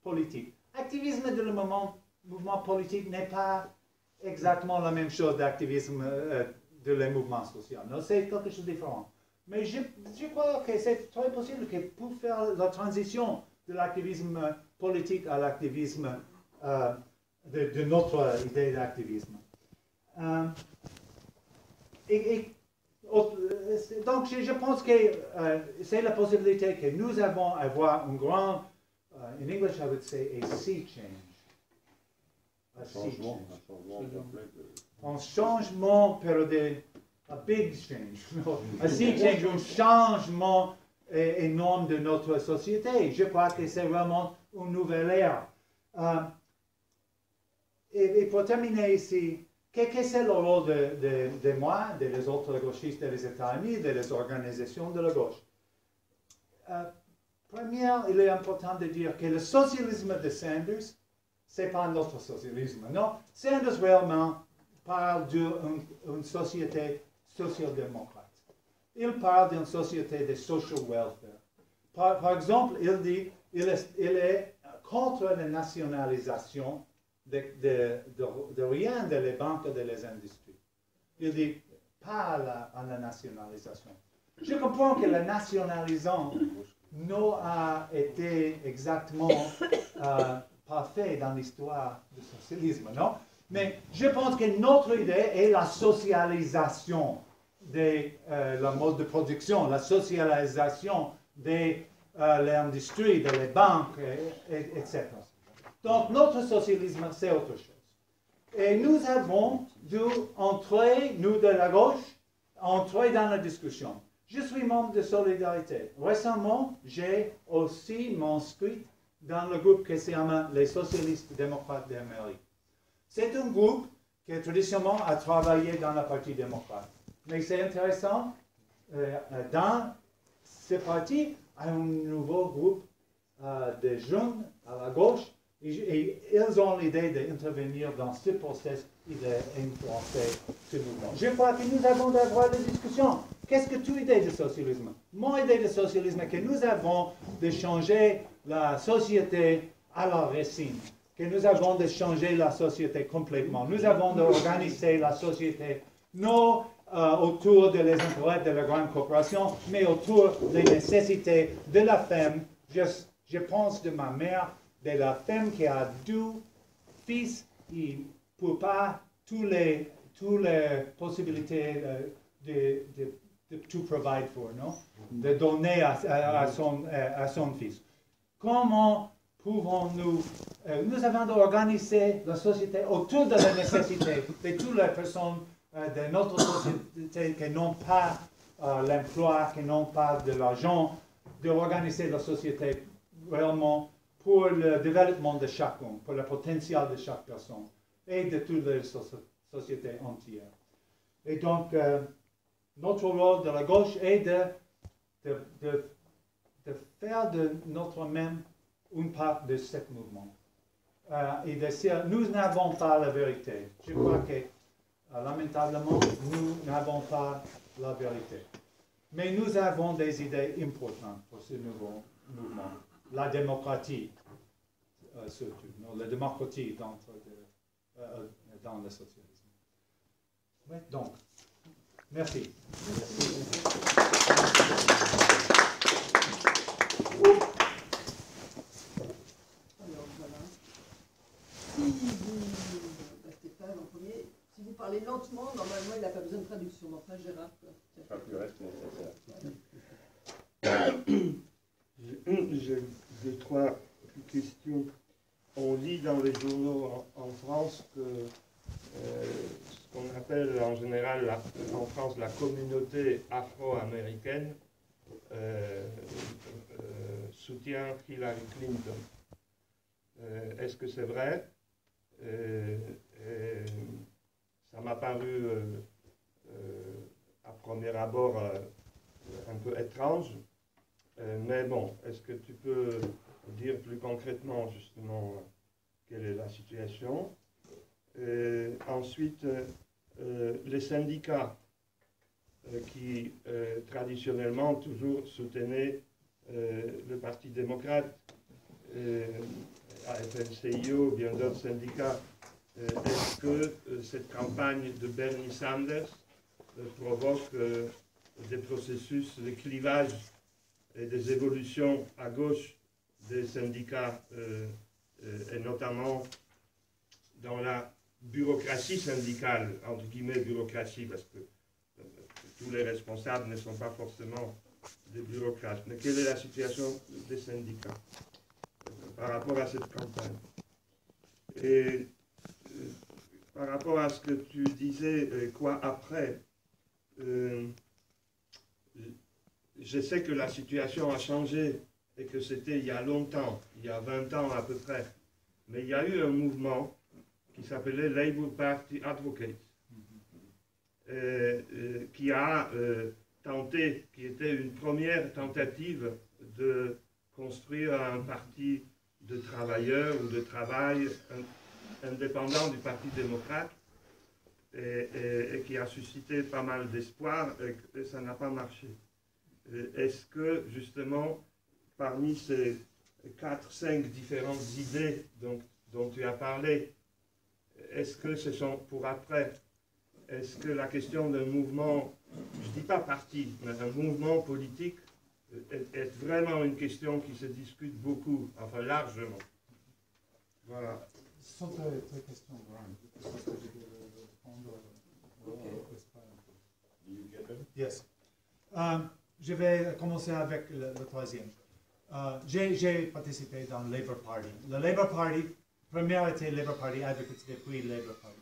politique. Activisme dans le mouvement politique n'est pas exactement la même chose d'activisme de les mouvements sociaux. C'est quelque chose de différent. Mais je crois que c'est très possible que pour faire la transition de l'activisme politique à l'activisme de notre idée d'activisme. Donc, je pense que c'est la possibilité que nous avons avoir un grand, in English I would say a sea change. Un changement périodique, a big change. A sea change, un changement énorme de notre société. Je crois que c'est vraiment une nouvelle ère. Et pour terminer ici, quel est le rôle de moi, des autres gauchistes des États-Unis, des organisations de la gauche? Premièrement, il est important de dire que le socialisme de Sanders, ce n'est pas notre socialisme. Non, Sanders réellement parle d'une société social-démocrate. Il parle d'une société de social welfare. Par exemple, il dit qu'il est contre la nationalisation de rien de les banques et de les industries. Il dit pas à la nationalisation. Je comprends que la nationalisation n'a été exactement parfait dans l'histoire du socialisme, non? Mais je pense que notre idée est la socialisation de le mode de production, la socialisation de l'industrie, de les banques, etc. Donc, notre socialisme, c'est autre chose. Et nous avons dû entrer, nous de la gauche, entrer dans la discussion. Je suis membre de Solidarité. Récemment, j'ai aussi m'inscrit dans le groupe qui se nomme les socialistes démocrates d'Amérique. C'est un groupe qui traditionnellement a travaillé dans la partie démocrate. Mais c'est intéressant, dans ce parti, il y a un nouveau groupe de jeunes à la gauche, et ils ont l'idée d'intervenir dans ce processus et d'influencer ce mouvement. Je crois que nous avons d'avoir des discussions. Qu'est-ce que tu idée de socialisme? Mon idée de socialisme est que nous avons de changer la société à la racine, que nous avons de changer la société complètement. Nous avons d'organiser la société non autour des intérêts de la grande corporation, mais autour des nécessités de la femme. Je pense de ma mère, de la femme qui a 2 fils et pour pas toutes les possibilités de tout provide for, non? De donner à son fils. Comment pouvons-nous, nous avons d'organiser la société autour de la nécessité de toutes les personnes de notre société qui n'ont pas l'emploi, qui n'ont pas de l'argent, d'organiser la société réellement pour le développement de chacun, pour le potentiel de chaque personne et de toute la société entière. Et donc, notre rôle de la gauche est de faire de notre-même une part de ce mouvement. Et de dire, nous n'avons pas la vérité. Je crois que, lamentablement, nous n'avons pas la vérité. Mais nous avons des idées importantes pour ce nouveau mouvement. La démocratie, surtout. Non, la démocratie dans le socialisme. Oui, donc, merci. Alors voilà. Si vous, Stéphane en premier, si vous parlez lentement, normalement il n'a pas besoin de traduction. Enfin, Gérard, quoi. Pas plus reste nécessaire. J'ai 2-3 questions. On lit dans les journaux en France que ce qu'on appelle en général en France la communauté afro-américaine soutient Hillary Clinton. Est-ce que c'est vrai? Ça m'a paru à premier abord un peu étrange. Mais bon, est-ce que tu peux dire plus concrètement justement quelle est la situation? Ensuite, les syndicats qui traditionnellement toujours soutenaient le Parti démocrate, AFL-CIO, bien d'autres syndicats, est-ce que cette campagne de Bernie Sanders provoque des processus de clivage et des évolutions à gauche des syndicats, et notamment dans la bureaucratie syndicale, entre guillemets bureaucratie, parce que tous les responsables ne sont pas forcément des bureaucrates. Mais quelle est la situation des syndicats par rapport à cette campagne? Et par rapport à ce que tu disais, quoi après, je sais que la situation a changé et que c'était il y a longtemps, il y a 20 ans à peu près. Mais il y a eu un mouvement qui s'appelait Labour Party Advocates, qui a tenté, qui était une première tentative de construire un parti de travailleurs ou de travail indépendant du Parti démocrate, et qui a suscité pas mal d'espoir, et ça n'a pas marché. Est-ce que, justement, parmi ces 4-5 différentes idées dont tu as parlé, est-ce que ce sont pour après? Est-ce que la question d'un mouvement, je ne dis pas parti, mais un mouvement politique, est vraiment une question qui se discute beaucoup, enfin largement? Voilà. Ce sont tes questions, Brian. Je pense que je vais répondre. Yes. Je vais commencer avec le troisième. J'ai participé dans le Labour Party. Le Labour Party, première était Labour Party Advocates depuis Labour Party.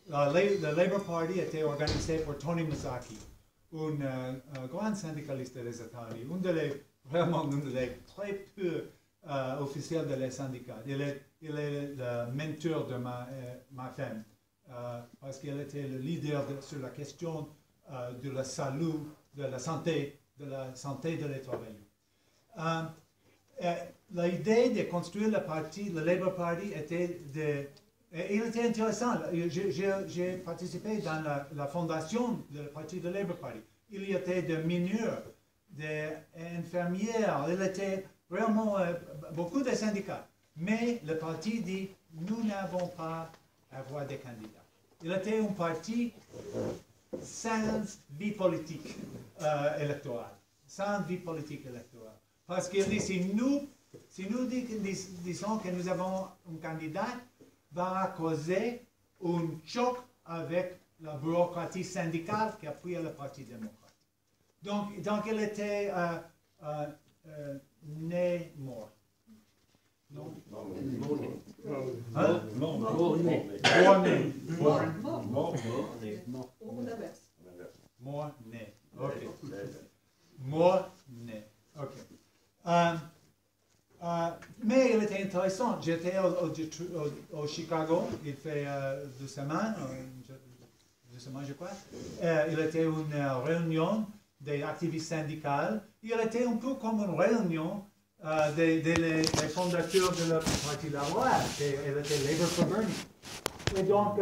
Le Labour Party était organisé par Tony Masaki, un grand syndicaliste des États-Unis, vraiment un des très peu officiels des syndicats. Il est le mentor de ma femme. parce qu'il était le leader sur la question de la salut, de la santé des travailleurs. L'idée de construire le Labour Party était il était intéressant. J'ai participé dans la fondation du parti de Labour Party. Il y avait des mineurs, des infirmières, il y était vraiment beaucoup de syndicats. Mais le parti dit, nous n'avons pas à avoir des candidats. Il était un parti sans vie politique électorale. Sans vie politique électorale. Parce qu'il dit, si nous disons que nous avons un candidat, va causer un choc avec la bureaucratie syndicale qui appuie le Parti démocrate. Donc il était né mort. Non? Hein? Mort-né. Ok. Mort-né. Ok. Mais il était intéressant. J'étais au Chicago, il fait 2 semaines, je crois. Il était une réunion des activistes syndicales. Il était un peu comme une réunion des fondateurs de la Parti Labour. Il était Labour for Bernie. Et donc,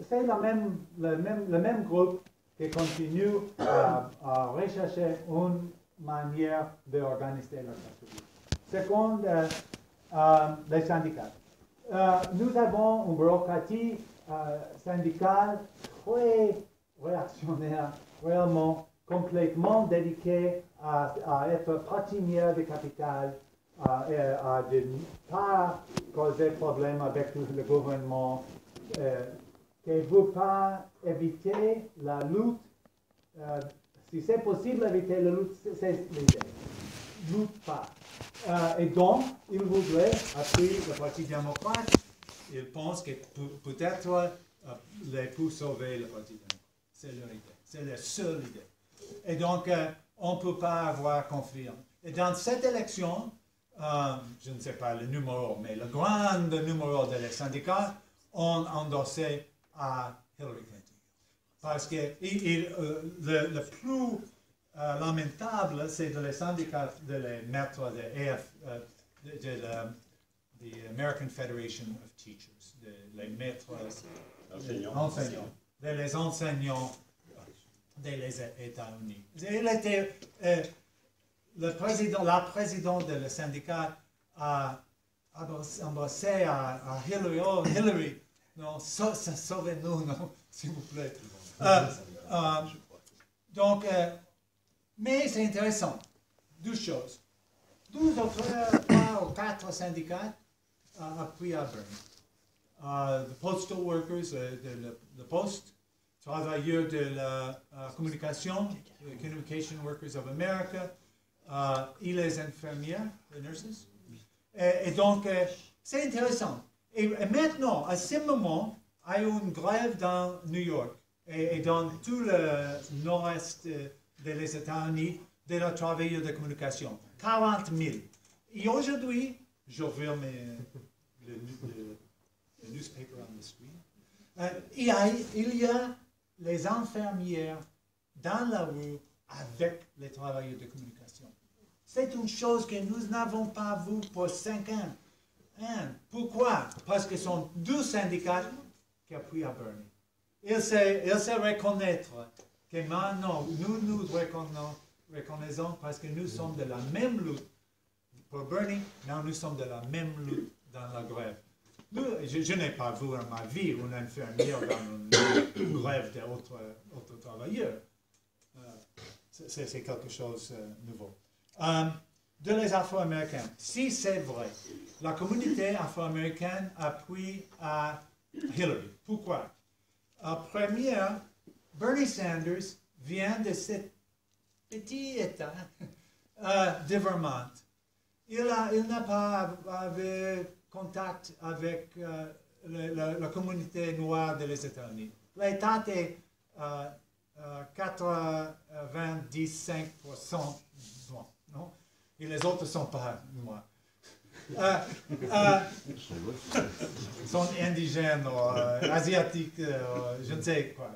c'est le même groupe qui continue à rechercher une manière d'organiser la classe. Second, les syndicats. Nous avons une bureaucratie syndicale très réactionnaire, réellement complètement dédiquée à être pratinière du capital, à ne pas causer problème avec le gouvernement, qui ne veut pas éviter la lutte. Si c'est possible éviter la lutte, c'est l'idée. Lutte pas. Et donc, il voudrait appuyer le Parti démocrate. Il pense que peut-être les peut sauver le Parti démocrate. C'est leur idée. C'est la seule idée. Et donc, on ne peut pas avoir confiance. Et dans cette élection, je ne sais pas le numéro, mais le grand numéro des syndicats ont endossé à Hillary Clinton. Parce que le plus lamentable, c'est de les syndicats de les maîtres de American Federation of Teachers, les maîtres enseignants, les enseignants des États-Unis. Il était la présidente du syndicat a embrassé à Hillary. Oh, Hillary, non, sauvez-nous, non, s'il vous plaît. Donc, mais c'est intéressant. 2 choses. 12 ou 3 ou 4 syndicats appuient à Bernie. The Postal Workers, le Poste, travailleurs de la communication, Communication Workers of America, et les infirmières, les nurses. Et donc, c'est intéressant. Et maintenant, à ce moment, il y a une grève dans New York et dans tout le nord-est des États-Unis de la travailleurs de communication. 40 000. Et aujourd'hui, je vois le newspaper on the screen. Il y a les infirmières dans la rue avec les travailleurs de communication. C'est une chose que nous n'avons pas vue pour 5 ans. Pourquoi? Parce que ce sont 2 syndicats qui appuient à Bernie. Ils se reconnaissent que maintenant, nous reconnaissons parce que nous sommes de la même lutte pour Bernie, mais nous sommes de la même lutte dans la grève. Je n'ai pas vu en ma vie une infirmière dans une grève d'autres travailleurs. C'est quelque chose de nouveau. De les Afro-Américains, si c'est vrai, la communauté afro-américaine appuie à Hillary. Pourquoi? Première, Bernie Sanders vient de ce petit État de Vermont. Il n'a pas contact avec la communauté noire des États-Unis. L'État est 95% noirs, non? Et les autres ne sont pas noirs. sont indigènes ou asiatiques, je ne sais quoi.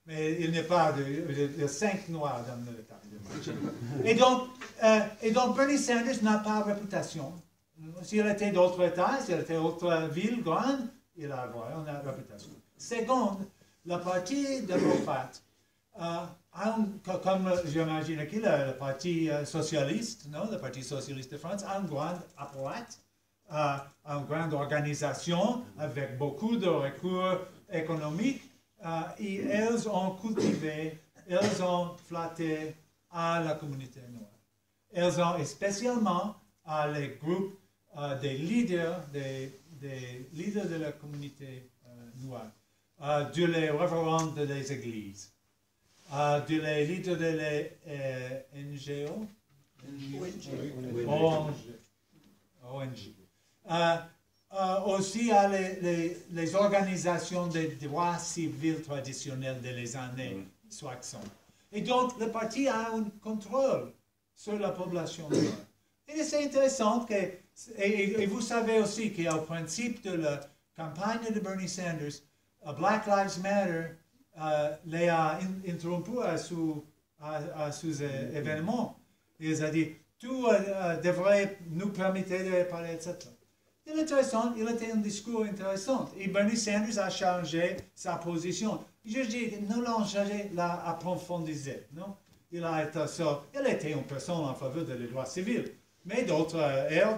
Mais il n'y a pas de 5 noirs dans l'État. Et donc Bernie Sanders n'a pas de réputation. S'il était d'autres États, s'il était d'autres villes grandes, il a une réputation. Seconde, le Parti démocrate, comme j'imagine ici, le Parti socialiste, non, le Parti socialiste de France, a une grande apparat, une grande organisation avec beaucoup de recours économiques, et elles ont cultivé, elles ont flatté à la communauté noire. Elles ont spécialement à les groupes des leaders de la communauté noire, de les révérends des églises, de les leaders de les ONG. Aussi à les organisations des droits civils traditionnels des années 60. Et donc, le parti a un contrôle sur la population noire. Et c'est intéressant que, et vous savez aussi qu'au principe de la campagne de Bernie Sanders, Black Lives Matter les a interrompus à ce événement. Il a dit, tout devrait nous permettre de parler, etc. Il est intéressant, il était un discours intéressant. Et Bernie Sanders a changé sa position. Je dis, nous l'avons changé, l'a approfondi, non? Il était une personne en faveur des droits civils. Mais d'autres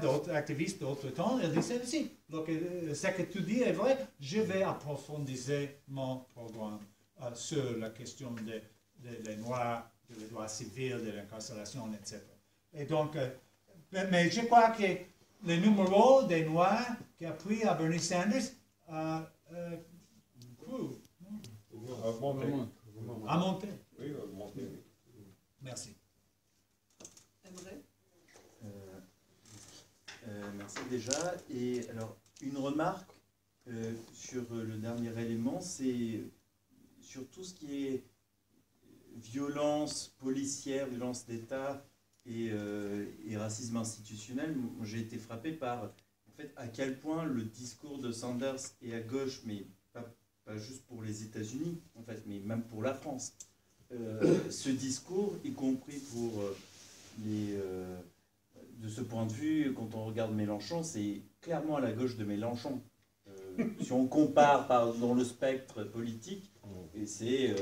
d'autres activistes, d'autres temps, ils disaient aussi, ce que tu dis est vrai, je vais approfondir mon programme sur la question des Noirs, des droits civils, de l'incarcération, etc. Et donc, mais je crois que le numéro des Noirs qui appuient à Bernie Sanders a monté. Oui, augmenté. Merci. Merci déjà. Et alors, une remarque sur le dernier élément, c'est sur tout ce qui est violence policière, violence d'État et racisme institutionnel. J'ai été frappé par en fait, à quel point le discours de Sanders est à gauche, mais pas juste pour les États-Unis, en fait, mais même pour la France. Ce discours, y compris pour de ce point de vue, quand on regarde Mélenchon, c'est clairement à la gauche de Mélenchon. Si on compare dans le spectre politique, et c'est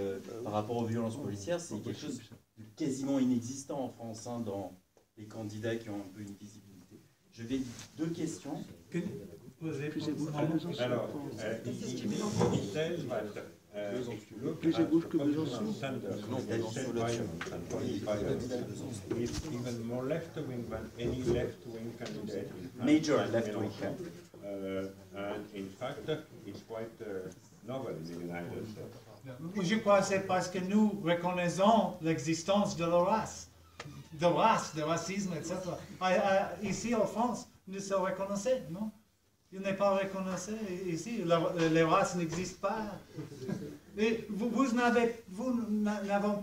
par rapport aux violences policières, c'est quelque chose de quasiment inexistant en France, hein, dans les candidats qui ont un peu une visibilité. Je vais deux questions. Alors, plus à gauche que Besançon. Even more left-wing than any left-wing candidate. Major left-wing. And in fact, it's quite novel in the United States. Je crois que c'est parce que nous reconnaissons l'existence de la race, de racisme, etc. Ici en France, nous se reconnaissons, non? Il n'est pas reconnaissé ici, les races n'existent pas. Et vous n'avez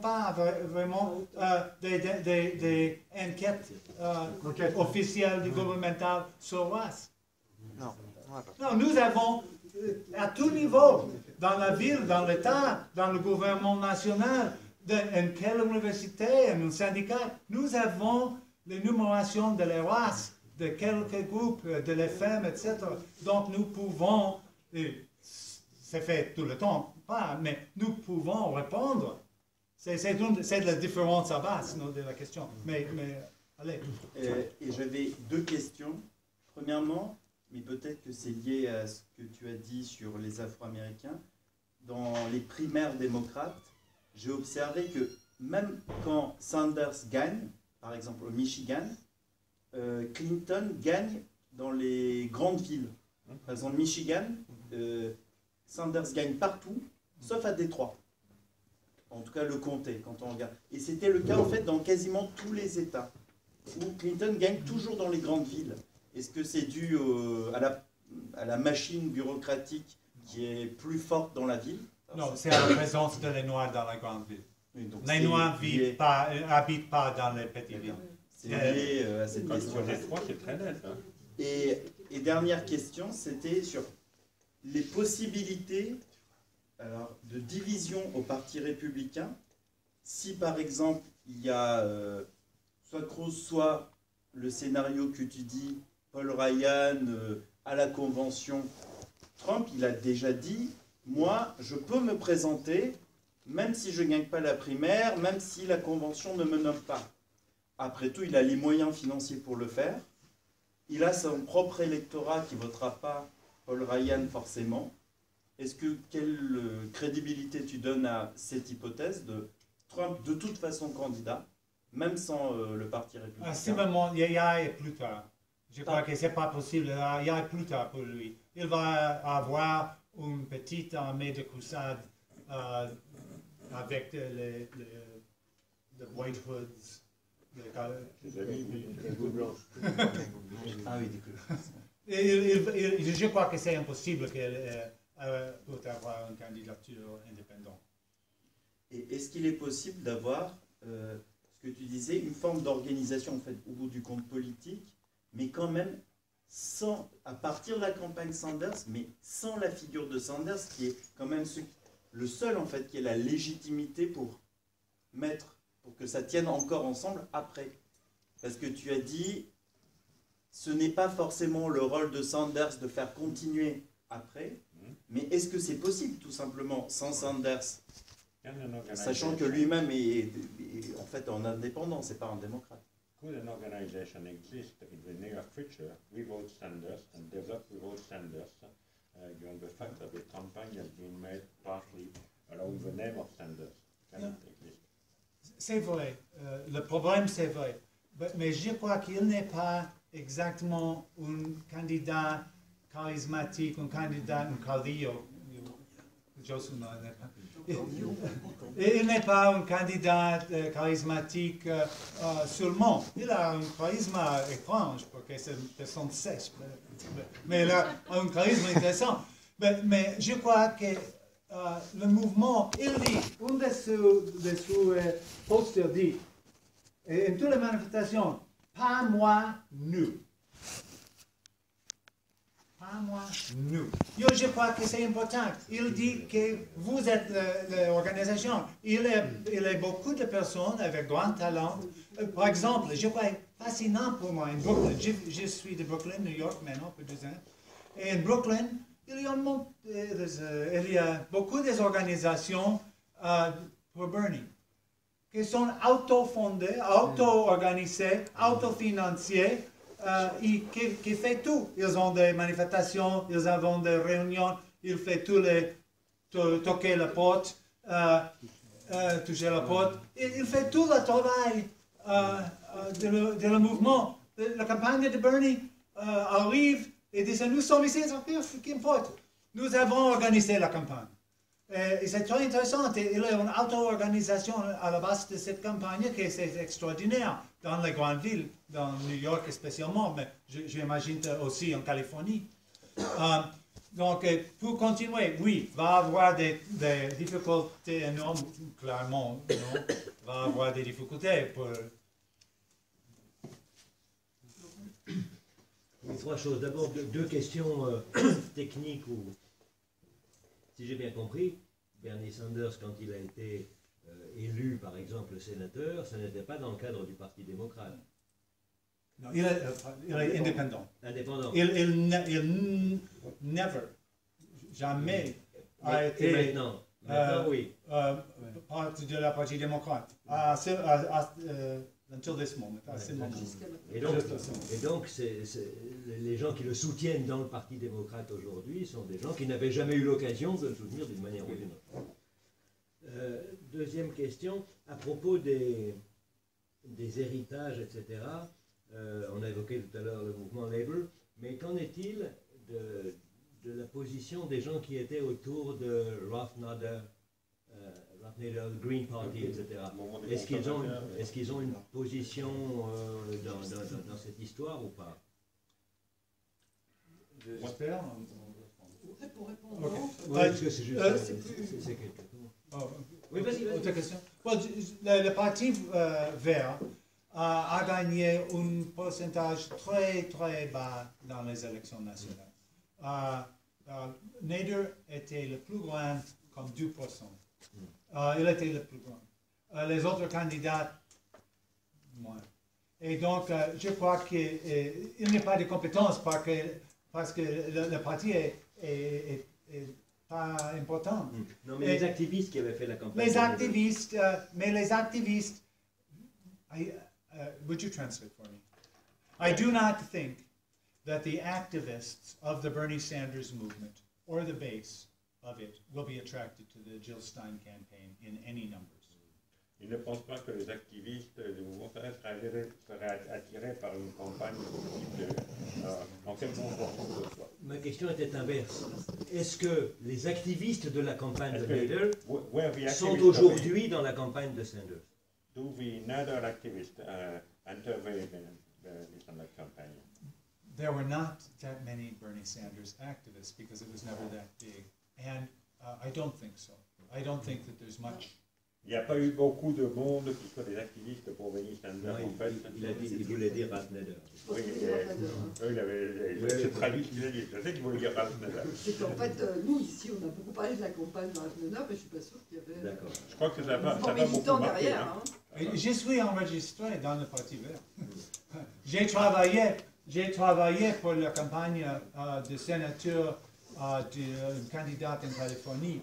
pas vraiment des enquêtes officielles du gouvernemental sur race. Non, nous avons à tout niveau, dans la ville, dans l'État, dans le gouvernement national, dans quelle université, un syndicat, nous avons l'énumération de les races, de quelques groupes, de les femmes, etc. Donc nous pouvons, c'est fait tout le temps, pas, mais nous pouvons répondre. C'est la différence à base de la question. Mais allez. Et j'avais deux questions. Premièrement, mais peut-être que c'est lié à ce que tu as dit sur les Afro-Américains. Dans les primaires démocrates, j'ai observé que même quand Sanders gagne, par exemple au Michigan, Clinton gagne dans les grandes villes. Par exemple, Michigan, Sanders gagne partout, sauf à Détroit. En tout cas, le comté, quand on regarde. Et c'était le cas, en fait, dans quasiment tous les États, où Clinton gagne toujours dans les grandes villes. Est-ce que c'est dû à la machine bureaucratique qui est plus forte dans la ville? Non, c'est à la présence de les Noirs dans la grande ville. Les Noirs n'habitent pas dans les petites villes. C'est lié à cette question. Détroit, c'est très net. Hein. Et dernière question, c'était sur les possibilités alors, de division au Parti républicain. Si par exemple, il y a soit Cruz, soit le scénario que tu dis, Paul Ryan à la convention, Trump, il a déjà dit, moi, je peux me présenter, même si je ne gagne pas la primaire, même si la convention ne me nomme pas. Après tout, il a les moyens financiers pour le faire. Il a son propre électorat qui ne votera pas Paul Ryan forcément. Quelle crédibilité tu donnes à cette hypothèse de Trump de toute façon candidat, même sans le Parti républicain? À ce moment, il y a plus tard. Je crois que ce n'est pas possible. Il y a plus tard pour lui. Il va avoir une petite armée de crousade avec les White Hoods. Ah oui, Je crois que c'est impossible qu'elle peut avoir une candidature indépendante. Et est-ce qu'il est possible d'avoir, ce que tu disais, une forme d'organisation en fait, au bout du compte politique, mais quand même à partir de la campagne Sanders, mais sans la figure de Sanders, qui est quand même le seul en fait qui ait la légitimité pour que ça tienne encore ensemble après. Parce que tu as dit, ce n'est pas forcément le rôle de Sanders de faire continuer après, mais est-ce que c'est possible tout simplement sans Sanders, sachant que lui-même est en fait en indépendant, c'est pas un démocrate? Could an organization exist in the near future without Sanders and develop without Sanders, given the fact that the campaign has been made partly along the name of Sanders? Can it exist? C'est vrai, le problème c'est vrai, mais je crois qu'il n'est pas exactement un candidat charismatique, un candidat, un caudillo. Il n'est pas un candidat charismatique seulement. Il a un charisme étrange, parce que c'est une personne sèche. Mais il a un charisme intéressant. Mais je crois que le mouvement, il dit, un de ses posters dit, et en toutes les manifestations, pas moi, nous. Pas moi, nous. Je crois que c'est important. Il dit que vous êtes l'organisation. Il y a beaucoup de personnes avec grand talent. Par exemple, je crois fascinant pour moi, en Brooklyn, je suis de Brooklyn, New York maintenant, pour 2 ans. Et en Brooklyn, il y a beaucoup d'organisations pour Bernie qui sont auto-fondées, auto-organisées, autofinancées, qui font tout. Ils ont des manifestations, ils ont des réunions, ils font toquer la porte, toucher la porte. Il fait tout le travail de le mouvement. La campagne de Bernie arrive et dit, nous sommes ici, ce qui importe. Nous avons organisé la campagne. Et c'est très intéressant. Il y a une auto-organisation à la base de cette campagne qui est extraordinaire dans les grandes villes, dans New York spécialement, mais j'imagine aussi en Californie. Donc, pour continuer, oui, il va y avoir des difficultés énormes, clairement. Il va y avoir des difficultés pour... 3 choses. D'abord, 2 questions techniques ou... Si j'ai bien compris, Bernie Sanders, quand il a été élu, par exemple, sénateur, ce n'était pas dans le cadre du Parti démocrate. Non, il est indépendant. Indépendant. Il jamais a été... Et maintenant, oui. Partie de la Parti démocrate. Until this moment. Et donc les gens qui le soutiennent dans le Parti démocrate aujourd'hui sont des gens qui n'avaient jamais eu l'occasion de le soutenir d'une manière ou d'une autre. Deuxième question, à propos des héritages, etc. On a évoqué tout à l'heure le mouvement Labour, mais qu'en est-il de la position des gens qui étaient autour de Rothnader, Green Party, etc. Est-ce qu'ils ont une position dans cette histoire ou pas? J'espère. Pour répondre, Okay. Oui, parce que c'est juste... c'est quelque chose. Oui, vas-y. Autre question. Le Parti vert a gagné un pourcentage très très bas dans les élections nationales. Nader était le plus grand, comme 2%. Il était le plus grand. Les autres candidats, moins. Et donc, je crois qu'il n'y a pas de compétence parce que le parti est pas important. Non, mais les activistes qui avaient fait la campagne. Les activistes, would you translate for me? I do not think that the activists of the Bernie Sanders movement or the base of it will be attracted to the Jill Stein campaign in any numbers. Il ne pense pas que les activistes du mouvement seraient attirés par une campagne de ce type en quelque proportion que ce soit. Ma question était inverse. Est-ce que les activistes de la campagne de Nader sont aujourd'hui dans la campagne de Sanders? Do the Nader activists intervene in the campaign? There were not that many Bernie Sanders activists because it was never that big. And I don't think so. I don't think that there's much. Il n'y a pas eu beaucoup de monde qui soit des activistes pour Bernie Sanders, Non, en fait. il voulait dire Ralph Nader. Oui, il avait traduit ce qu'il a dit. Je sais qu'il voulait dire Ralph Nader. C'est qu'en fait, nous ici, on a beaucoup parlé de la campagne de Ralph Nader, mais je ne suis pas sûr qu'il y avait. D'accord. Je crois que ça va beaucoup marquer. Derrière, Hein. Je suis enregistré dans le Parti vert. J'ai travaillé pour la campagne de sénateur d'une candidate en Californie.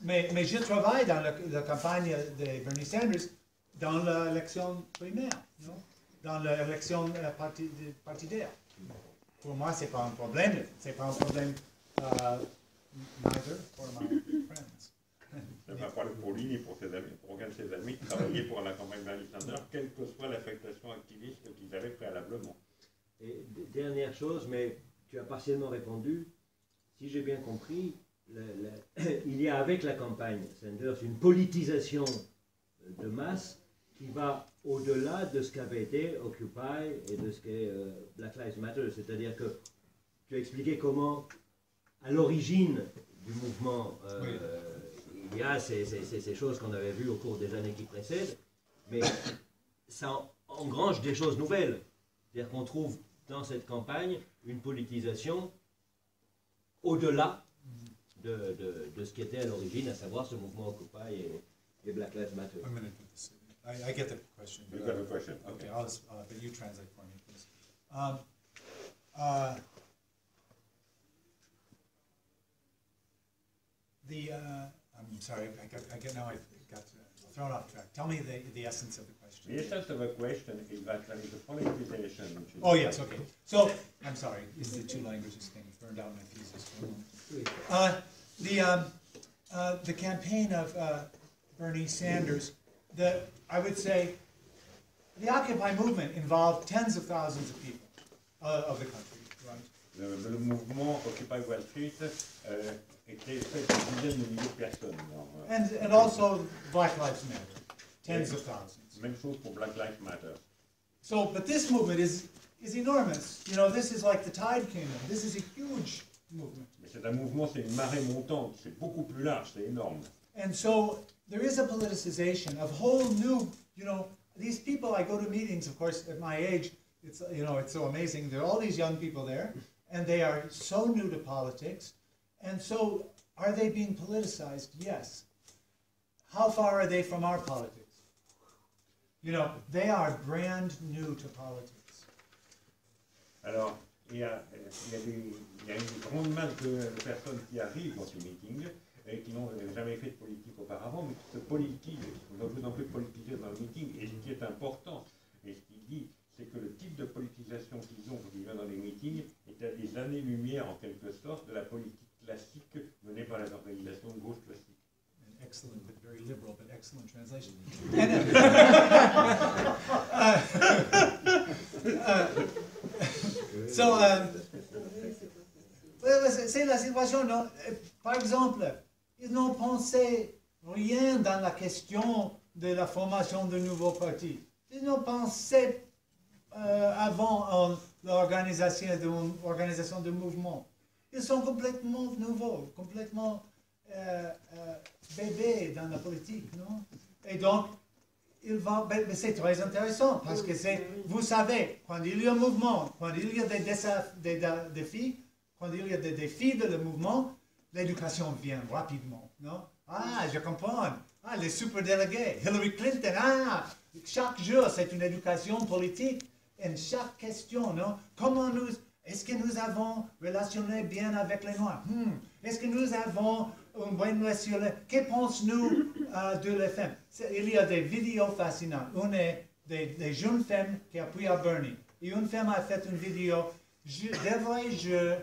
Mais je travaille dans la campagne de Bernie Sanders dans l'élection primaire, non? Dans l'élection partidaire. Pour moi, ce n'est pas un problème. Ce n'est pas un problème neither for my friends. Ça ne va pas pour lui ni pour ses amis, pour aucun de ses amis qui travaillaient pour la campagne Bernie Sanders, quelle que soit l'affectation activiste qu'ils avaient préalablement. Et dernière chose, mais tu as partiellement répondu. Si j'ai bien compris, il y a avec la campagne Sanders une politisation de masse qui va au-delà de ce qu'avait été Occupy et de ce qu'est Black Lives Matter. C'est-à-dire que tu as expliqué comment, à l'origine du mouvement, il y a ces choses qu'on avait vues au cours des années qui précèdent, mais ça engrange des choses nouvelles. C'est-à-dire qu'on trouve dans cette campagne une politisation au-delà de ce qui était à l'origine, à savoir ce mouvement Occupy et Black Lives Matter. I'm going to do this. I get the question. You got a question. Okay, but you translate for me, please. I'm sorry, I got thrown off track. Tell me the essence of the question. The essence of the question is that there is a politicization. Oh yes, okay. So I'm sorry, it's the two languages thing. It burned out my thesis for a moment. The campaign of Bernie Sanders, I would say, the Occupy movement involved tens of thousands of people of the country, right? Le mouvement Occupy Wall Street était fait de dizaines de milliers de personnes. And also Black Lives Matter, tens of thousands. Même chose pour Black Lives Matter. So, but this movement is enormous. You know, this is like the tide came in. This is a huge movement. Mais c'est un mouvement, c'est une marée montante. C'est beaucoup plus large, c'est énorme. And so there is a politicization of whole new, you know, these people, I go to meetings, of course, at my age, it's, you know, it's so amazing. There are all these young people there, and they are so new to politics. And so, are they being politicized? Yes. How far are they from our politics? You know, they are brand new to politics. Alors, il y a une grande masse de personnes qui arrivent dans ce meeting et qui n'ont jamais fait de politique auparavant, mais qui se politisent, qui sont de plus en plus politisés dans le meeting. Et ce qui est important, et ce qu'il dit, c'est que le type de politisation qu'ils ont quand ils viennent dans les meetings est à des années-lumière, en quelque sorte, de la politique classique menée par les organisations de gauche classique. Excellent, but very liberal, but excellent translation. C'est la situation, non? Par exemple, ils n'ont pensé rien dans la question de la formation de nouveaux partis. Ils n'ont pensé avant l'organisation de mouvements. Ils sont complètement nouveaux, complètement bébés dans la politique, non? Et donc, mais c'est très intéressant parce que vous savez, quand il y a un mouvement, quand il y a des défis, quand il y a des défis de le mouvement, l'éducation vient rapidement, non? Ah, je comprends. Ah, les superdélégués, Hillary Clinton, chaque jour c'est une éducation politique. Et chaque question, non? Est-ce que nous avons relationné bien avec les Noirs? Est-ce que nous avons une bonne relation? Que pensons-nous de les femmes? Il y a des vidéos fascinantes. Une est des jeunes femmes qui appuient à Bernie. Et une femme a fait une vidéo. Devrais-je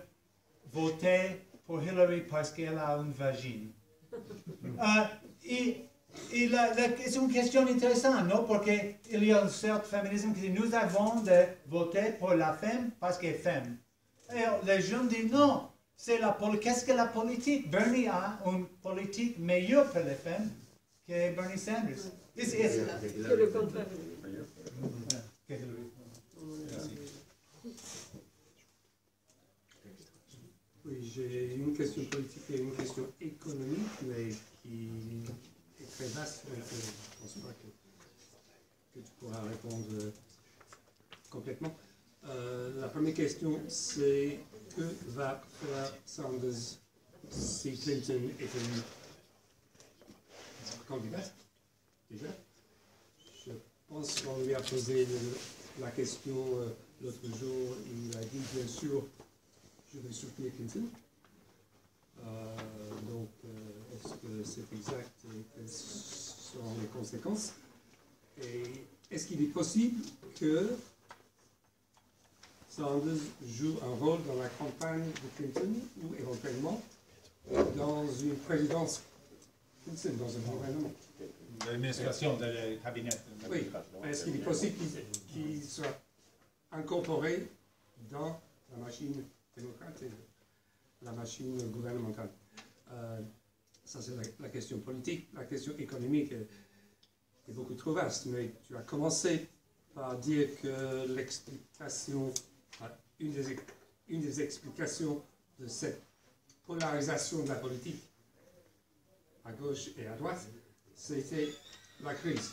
voter pour Hillary parce qu'elle a une vagine? C'est une question intéressante, non? Parce qu'il y a un certain féminisme qui dit nous avons de voter pour la femme parce qu'elle est femme. Et les jeunes disent non, qu'est-ce que la politique? Bernie a une politique meilleure pour les femmes que Bernie Sanders. C'est le contraire. Oui, j'ai une question politique et une question économique, mais qui est très vaste, donc je ne pense pas que tu pourras répondre complètement. La première question, c'est que va faire Sanders si Clinton est élu candidate, déjà? Je pense qu'on lui a posé la question l'autre jour, il a dit bien sûr je vais soutenir Clinton. Donc, est-ce que c'est exact et quelles seront les conséquences? Et est-ce qu'il est possible que Sanders joue un rôle dans la campagne de Clinton ou éventuellement dans une présidence Clinton, dans un gouvernement? L'administration du cabinet. Oui. Est-ce qu'il est possible qu'il soit incorporé dans la machine démocrate et la machine gouvernementale? Ça, c'est la question politique. La question économique est beaucoup trop vaste, mais tu as commencé par dire que l'explication, une des explications de cette polarisation de la politique à gauche et à droite, c'était la crise.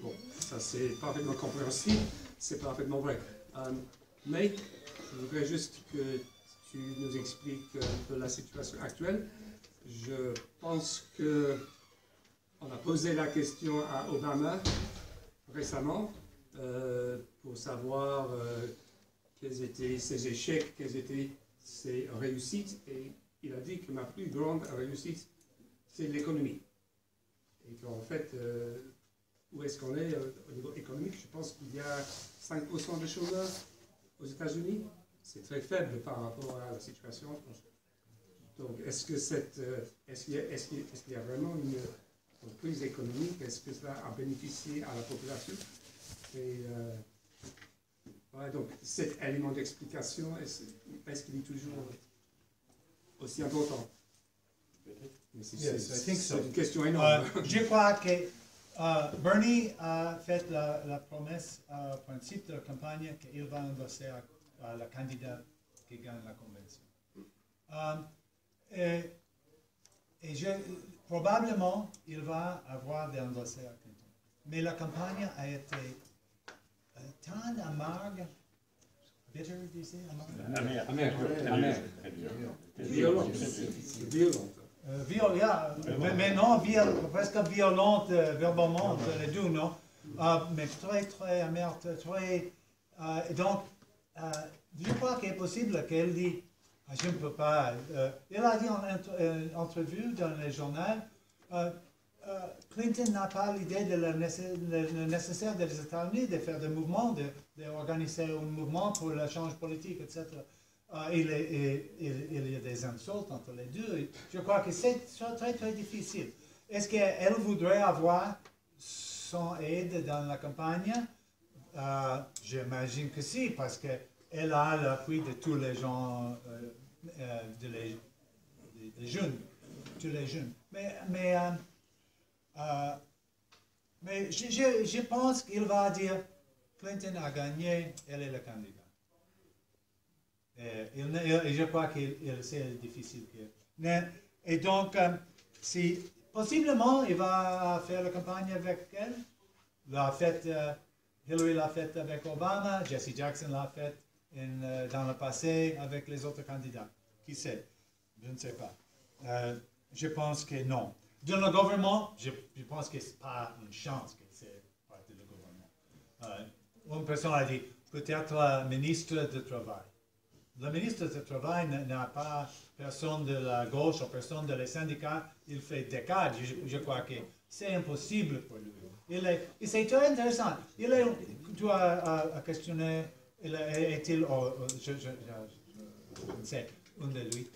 Bon, ça c'est parfaitement compréhensible, c'est parfaitement vrai. Mais je voudrais juste que tu nous expliques un peu la situation actuelle. Je pense que on a posé la question à Obama récemment pour savoir quels étaient ses échecs, quelles étaient ses réussites, et il a dit que ma plus grande réussite, c'est l'économie. Et qu'en fait, où est-ce qu'on est au niveau économique? Je pense qu'il y a 5% de chômeurs aux États-Unis. C'est très faible par rapport à la situation en France. Donc, est-ce qu'il y a vraiment une crise économique? Est-ce que cela a bénéficié à la population? Et voilà, donc cet élément d'explication, est-ce qu'il est toujours aussi important? C'est une question énorme. Je crois que Bernie a fait la promesse au principe de la campagne qu'il va endosser à la candidate qui gagne la convention. Probablement, il va avoir des endossés à Clinton. Mais la campagne a été tant amargue, bitter, disait, amargue. Violente. Mais non, presque violente verbalement, les deux, non? Mais très, très amère, très... donc, je crois qu'il est possible qu'elle dit, je ne peux pas... elle a dit en entrevue dans le journal, Clinton n'a pas l'idée de le nécessaire des États-Unis de faire des mouvements, d'organiser un mouvement pour le changement politique, etc. Il y a des insultes entre les deux. Je crois que c'est très, très difficile. Est-ce qu'elle voudrait avoir son aide dans la campagne? J'imagine que si, parce qu'elle a l'appui de tous les gens, des jeunes, tous les jeunes. Mais je pense qu'il va dire Clinton a gagné, elle est le candidat. Et je crois que c'est difficile. Et donc, si possiblement il va faire la campagne avec elle, l'a fait, Hillary l'a fait avec Obama, Jesse Jackson l'a fait dans le passé avec les autres candidats. Qui sait? Je ne sais pas. Je pense que non. Dans le gouvernement, je pense que ce n'est pas une chance que c'est partie du gouvernement. Une personne a dit, peut-être le ministre du Travail. Le ministre du Travail n'a pas personne de la gauche ou personne de les syndicats. Il fait des cadres. Je crois que c'est impossible pour lui. Et c'est très intéressant. Tu as questionné, est-il, je ne sais, un de lui.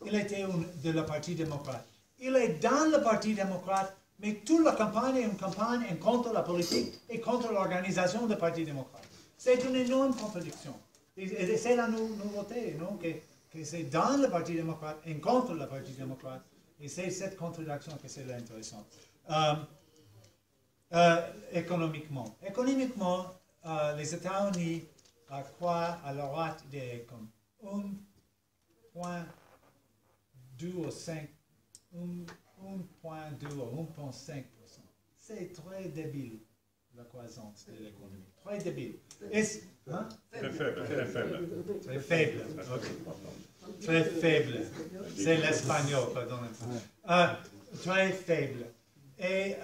Il était de la Parti démocrate. Il est dans le Parti démocrate, mais toute la campagne est une campagne contre la politique et contre l'organisation du Parti démocrate. C'est une énorme contradiction. Et c'est la nouveauté, non? Que c'est dans le Parti démocrate et contre le Parti démocrate. Et c'est cette contradiction que c'est intéressant. Économiquement. Économiquement, les États-Unis croient à la rate de 1,2 ou 5, 1,2 ou 1,5%. C'est très débile, la croissance de l'économie. Très débile. Hein? Très faible, très faible. Très faible, ok. Très faible. C'est l'espagnol, pardon. Très faible. Et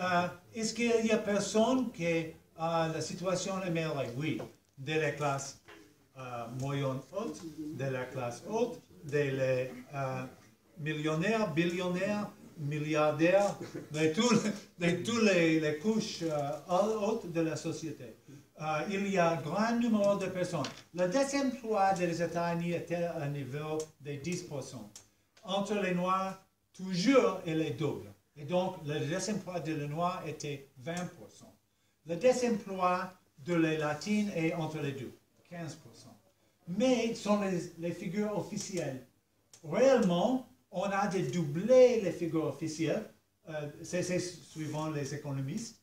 est-ce qu'il y a personne qui la situation est meilleure? Oui, de la classe moyenne haute, de la classe haute, des millionnaires, billionnaires, milliardaires, de toutes les couches hautes de la société. Il y a un grand nombre de personnes. Le désemploi des États-Unis était à un niveau de 10%. Entre les Noirs, toujours, il est double. Et donc, le désemploi de les Noirs était 20%. Le désemploi de les Latines est entre les deux, 15%. Mais ce sont les figures officielles. Réellement, on a de doubler les figures officielles, c'est suivant les économistes.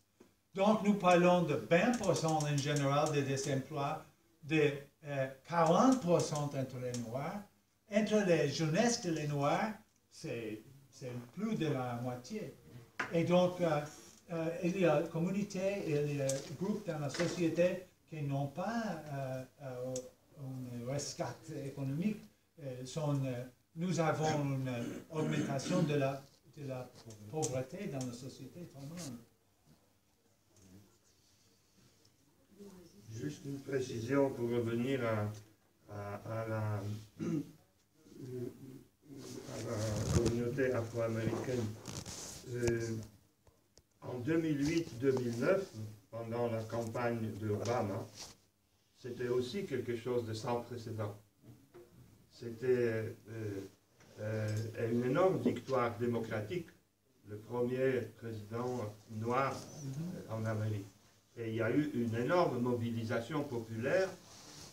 Donc, nous parlons de 20% en général de désemploi, de 40% entre les Noirs. Entre les jeunesses de les Noirs, c'est plus de la moitié. Et donc, il y a communautés, il y a groupes dans la société qui n'ont pas un rescate économique. Nous avons une augmentation de la pauvreté dans la société tout le monde. Juste une précision pour revenir à la communauté afro-américaine. En 2008-2009, pendant la campagne d'Obama, c'était aussi quelque chose de sans précédent. C'était une énorme victoire démocratique, le premier président noir en Amérique. Et il y a eu une énorme mobilisation populaire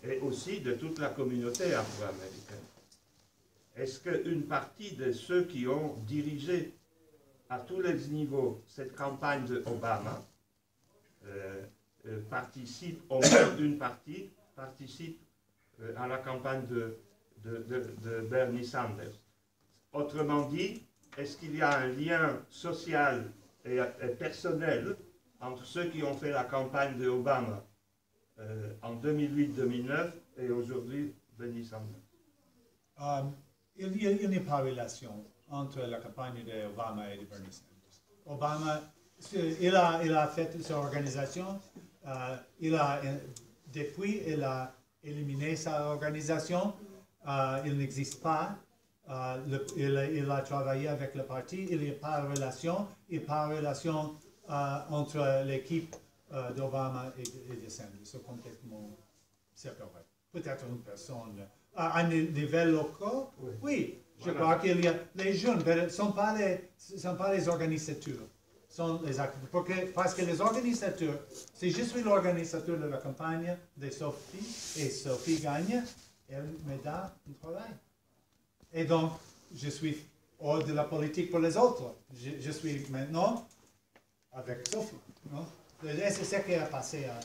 et aussi de toute la communauté afro-américaine. Est-ce qu'une partie de ceux qui ont dirigé à tous les niveaux cette campagne d'Obama participe, au moins une partie, participe à la campagne de Bernie Sanders? Autrement dit, est-ce qu'il y a un lien social et personnel entre ceux qui ont fait la campagne d'Obama en 2008-2009 et aujourd'hui Bernie Sanders? Il n'y a pas de relation entre la campagne d'Obama et de Bernie Sanders. Obama, il a fait son organisation, depuis il a éliminé sa organisation, il n'existe pas. Il a travaillé avec le parti, il n'y a pas de relation, il n'y a pas de relation entre l'équipe d'Obama et de Sanders. C'est complètement séparé. Peut-être une personne. À un niveau local, oui, je crois qu'il y a les jeunes, mais ce ne sont pas les organisateurs. Sont les parce que les organisateurs, si je suis l'organisateur de la campagne de Sophie et Sophie gagne, elle me donne un travail. Et donc, je suis hors de la politique pour les autres. Je suis maintenant avec Sophie. Non? Et c'est ce qui a passé à...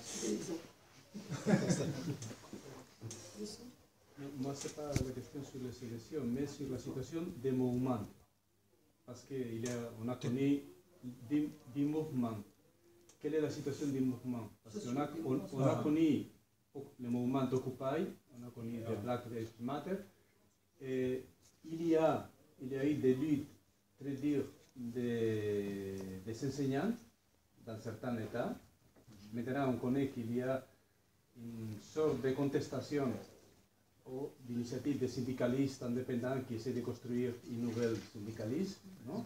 Moi, ce n'est pas la question sur les sélections, mais sur la situation des mouvements. Parce qu'on a connu des mouvements quelle est la situation du mouvement. Parce qu'on a connu le mouvement d'Occupy, on a connu le Black Lives Matter, et il y a eu des luttes très dures des enseignants dans certains États. Maintenant, on connaît qu'il y a une sorte de contestation ou d'initiative des syndicalistes indépendants qui essaient de construire une nouvelle syndicalisme. Non?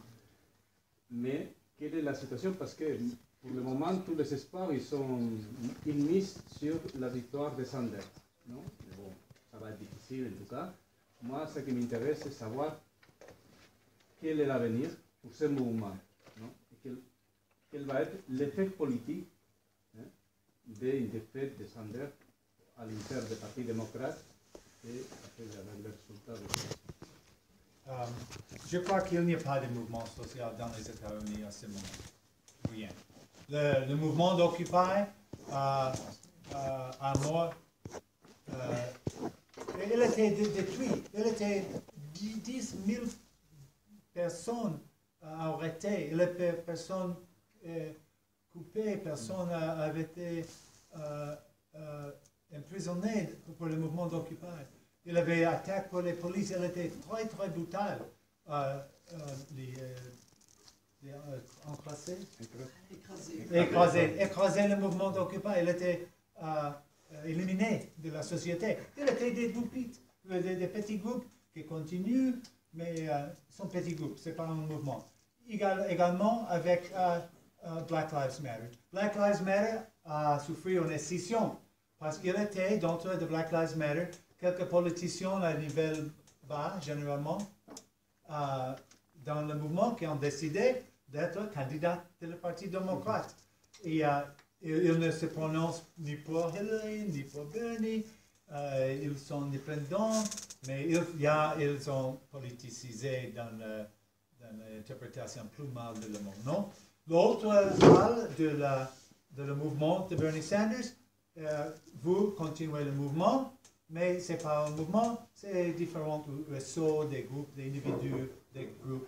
Mais quelle est la situation? Parce que pour le moment, tous les espoirs ils misent sur la victoire de Sanders. Non? Mais bon, ça va être difficile en tout cas. Moi, ce qui m'intéresse, c'est savoir quel est l'avenir pour ce mouvement. Non? Et quel va être l'effet politique d'une défaite de Sanders à l'intérieur du Parti démocrate et après avec le résultat de ça. Je crois qu'il n'y a pas de mouvement social dans les États-Unis à ce moment. Rien. Le mouvement d'Occupy a mort. Il était détruit. Il était 10 000 personnes arrêtées. Les personnes coupées, personnes avaient été emprisonnées pour le mouvement d'Occupy. Il avait attaqué pour les polices. Il était très, très brutal. Écraser le mouvement d'Occupy. Il était éliminé de la société. Il était des petits groupes qui continuent, mais sont petits groupes, ce n'est pas un mouvement. Également avec Black Lives Matter. Black Lives Matter a souffert une escission parce qu'il était, d'entre de Black Lives Matter, quelques politiciens à niveau bas, généralement, dans le mouvement qui ont décidé d'être candidats du Parti démocrate. Et ils ne se prononcent ni pour Hillary, ni pour Bernie. Ils sont indépendants, mais ils ont politisé dans l'interprétation plus mal de le mot. Non? L'autre mal de le mouvement de Bernie Sanders, vous continuez le mouvement, mais ce n'est pas un mouvement, c'est différents réseaux, des groupes, des individus, des groupes.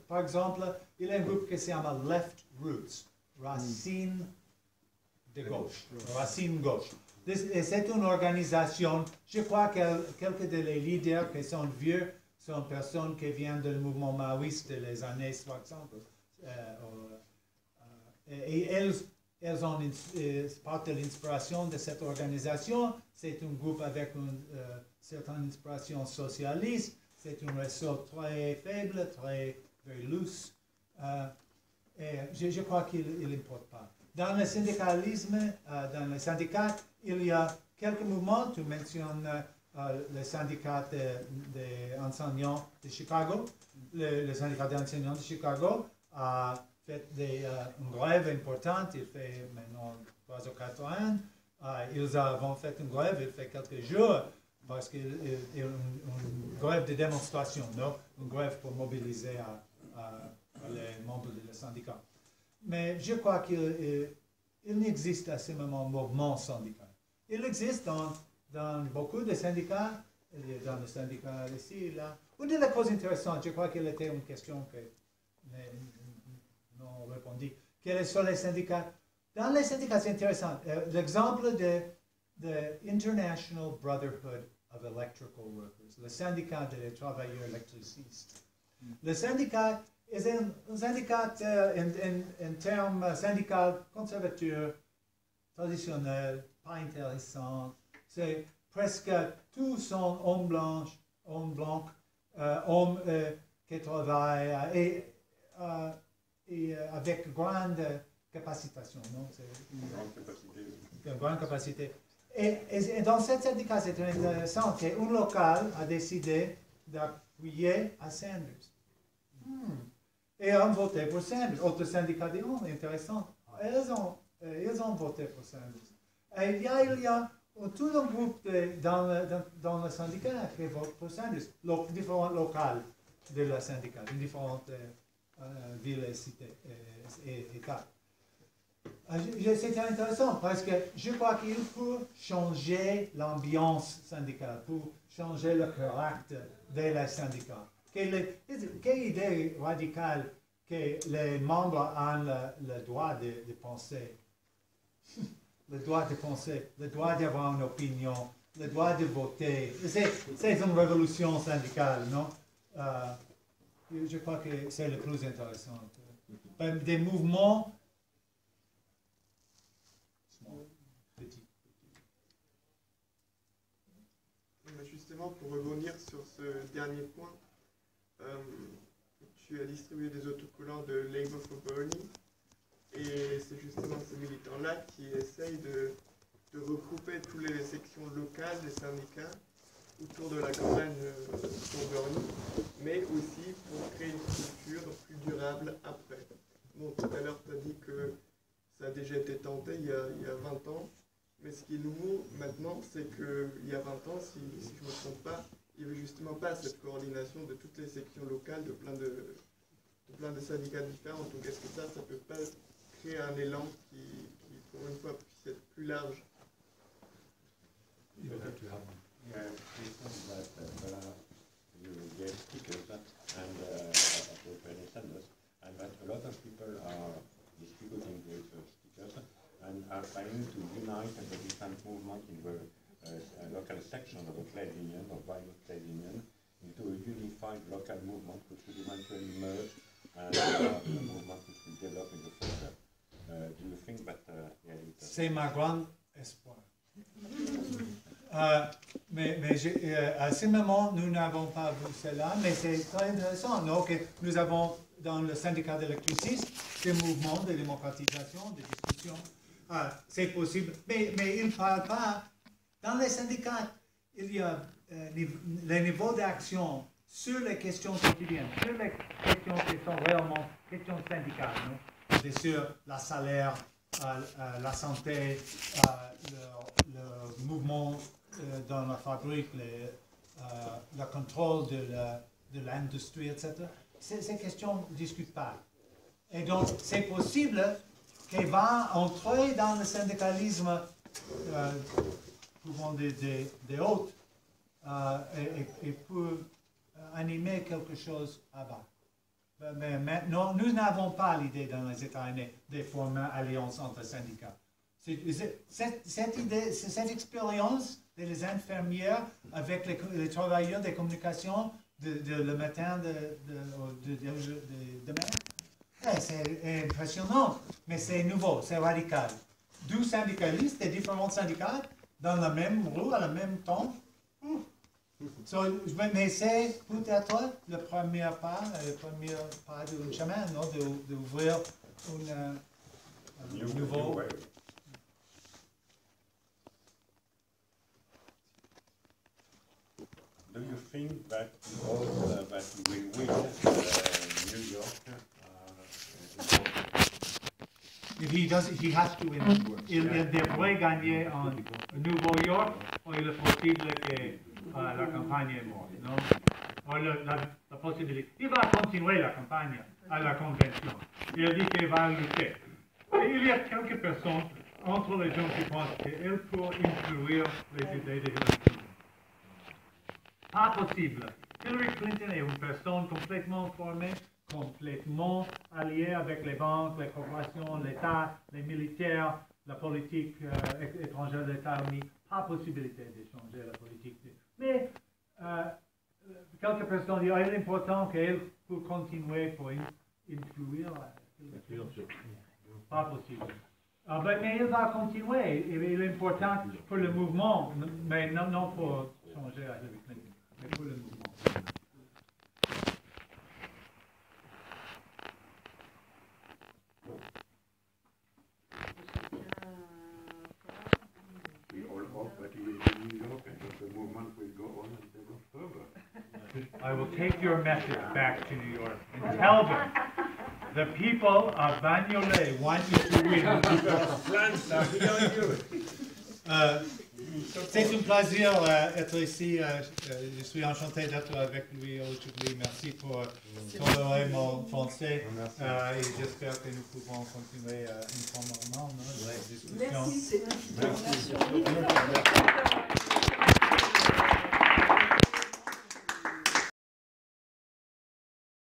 Par exemple, il y a un groupe qui s'appelle Left Roots, Racine de gauche, Racine gauche. C'est une organisation, je crois que quelques des leaders qui sont vieux sont personnes qui viennent du mouvement maoïste des années 60. Et elles ont part de l'inspiration de cette organisation. C'est un groupe avec une certaine inspiration socialiste. C'est un réseau très faible, très loose. Et je crois qu'il n'importe pas. Dans le syndicalisme, dans les syndicats, il y a quelques mouvements. Tu mentionnes le syndicat des enseignants de Chicago. Le syndicat des enseignants de Chicago a fait une grève importante. Il fait maintenant 3 ou 4 ans. Ils ont fait une grève, il fait quelques jours, parce qu'il y a une grève de démonstration, non? Une grève pour mobiliser les membres du syndicat. Mais je crois qu'il n'existe à ce moment un mouvement syndical. Il existe dans beaucoup de syndicats, dans le syndicat ici, là. Une des choses intéressantes, je crois qu'il était une question que non répondue. Quels sont les syndicats? Dans les syndicats, c'est intéressant. L'exemple de International Brotherhood of Electrical Workers, le syndicat des travailleurs électricistes. Le syndicat est un syndicat en termes syndical conservateur, traditionnel, pas intéressant. C'est presque tous sont hommes blancs, hommes qui travaillent et avec grande capacitation, non? Une grande capacité. Et dans cette syndicat, c'est intéressant qu'un local a décidé d'appuyer à Sanders. Et ont voté pour Sanders. Autre syndicat dit, oh, intéressant. Ils ont voté pour Sanders. Et il y a tout un groupe dans le syndicat qui vote pour Sanders. Différents locales de la syndicat, de différentes villes et cités et États. C'est intéressant parce que je crois qu'il faut changer l'ambiance syndicale, pour changer le caractère de la syndicat. Quelle idée radicale que les membres ont le droit de penser. Le droit de penser, le droit d'avoir une opinion, le droit de voter. C'est une révolution syndicale, non? Je crois que c'est le plus intéressant. Des mouvements petits. Justement, pour rebondir sur ce dernier point, tu as distribué des autocollants de Labour for Bernie, et c'est justement ces militants-là qui essayent de regrouper toutes les sections locales des syndicats autour de la campagne pour Bernie, mais aussi pour créer une structure plus durable après. Bon, tout à l'heure, tu as dit que ça a déjà été tenté il y a 20 ans, mais ce qui est nouveau maintenant, c'est qu'il y a 20 ans, si je ne me trompe pas, il n'y avait justement pas cette coordination de toutes les sections locales, de plein de syndicats différents. Donc est-ce que ça ne peut pas créer un élan qui, pour une fois, puisse être plus large? You think that you gave speakers and Bernie Sanders, and that a lot of people are distributing those speakers and are trying to unite the different movements in the local section of a trade union or violent trade union into a unified local movement which will eventually merge and a movement which will develop in the future. Do you think that c'est ma grande espoir. Mais à ce moment, nous n'avons pas vu cela, mais c'est très intéressant. Donc, nous avons dans le syndicat d'électricistes des mouvements de démocratisation, de discussion. C'est possible, mais il ne parle pas. Dans les syndicats, il y a les niveaux d'action sur les questions quotidiennes, sur les questions qui sont réellement questions syndicales. Bien sûr, la salaire, la santé, le mouvement dans la fabrique, le contrôle de l'industrie, etc. Ces questions ne discutent pas. Et donc, c'est possible qu'elle va entrer dans le syndicalisme souvent des hautes et pour animer quelque chose à bas. Mais maintenant, nous n'avons pas l'idée dans les États-Unis de former une alliance entre syndicats. Cette idée, cette expérience des infirmières avec les travailleurs des communications le matin de demain, c'est impressionnant, mais c'est nouveau, c'est radical. 12 syndicalistes et différents syndicats dans la même rue, à la même temps. Mais c'est peut-être le premier pas du chemin, d'ouvrir un nouveau. Do you think that that we will win New York? If he has to win. Il devrait gagner en New York, ou il est possible que la campagne est morte, non? Ou la possibilité. Il va continuer la campagne à la convention. Il dit qu'il va lutter. Et il y a quelques personnes entre les gens qui pensent qu'elle peut influer les idées de Hillary Clinton. Pas possible. Hillary Clinton est une personne complètement formée, complètement alliée avec les banques, les corporations, l'État, les militaires, la politique étrangère des États-Unis. Pas possibilité de changer la politique. Mais quelques personnes disent qu'il est important qu'elle peut continuer pour influer. Pas possible. Mais il va continuer. Il est important pour le mouvement, mais non pour changer à Hillary Clinton. Mais pour le mouvement. We all hope that he will be New York and that the movement will go on and develop further. I will take your message back to New York and tell them the people of Bagnolet want you to win. C'est un plaisir d'être ici. Je suis enchanté d'être avec lui aujourd'hui. Merci pour tolérer mon français. Et j'espère que nous pouvons continuer informellement nos discussions. Merci.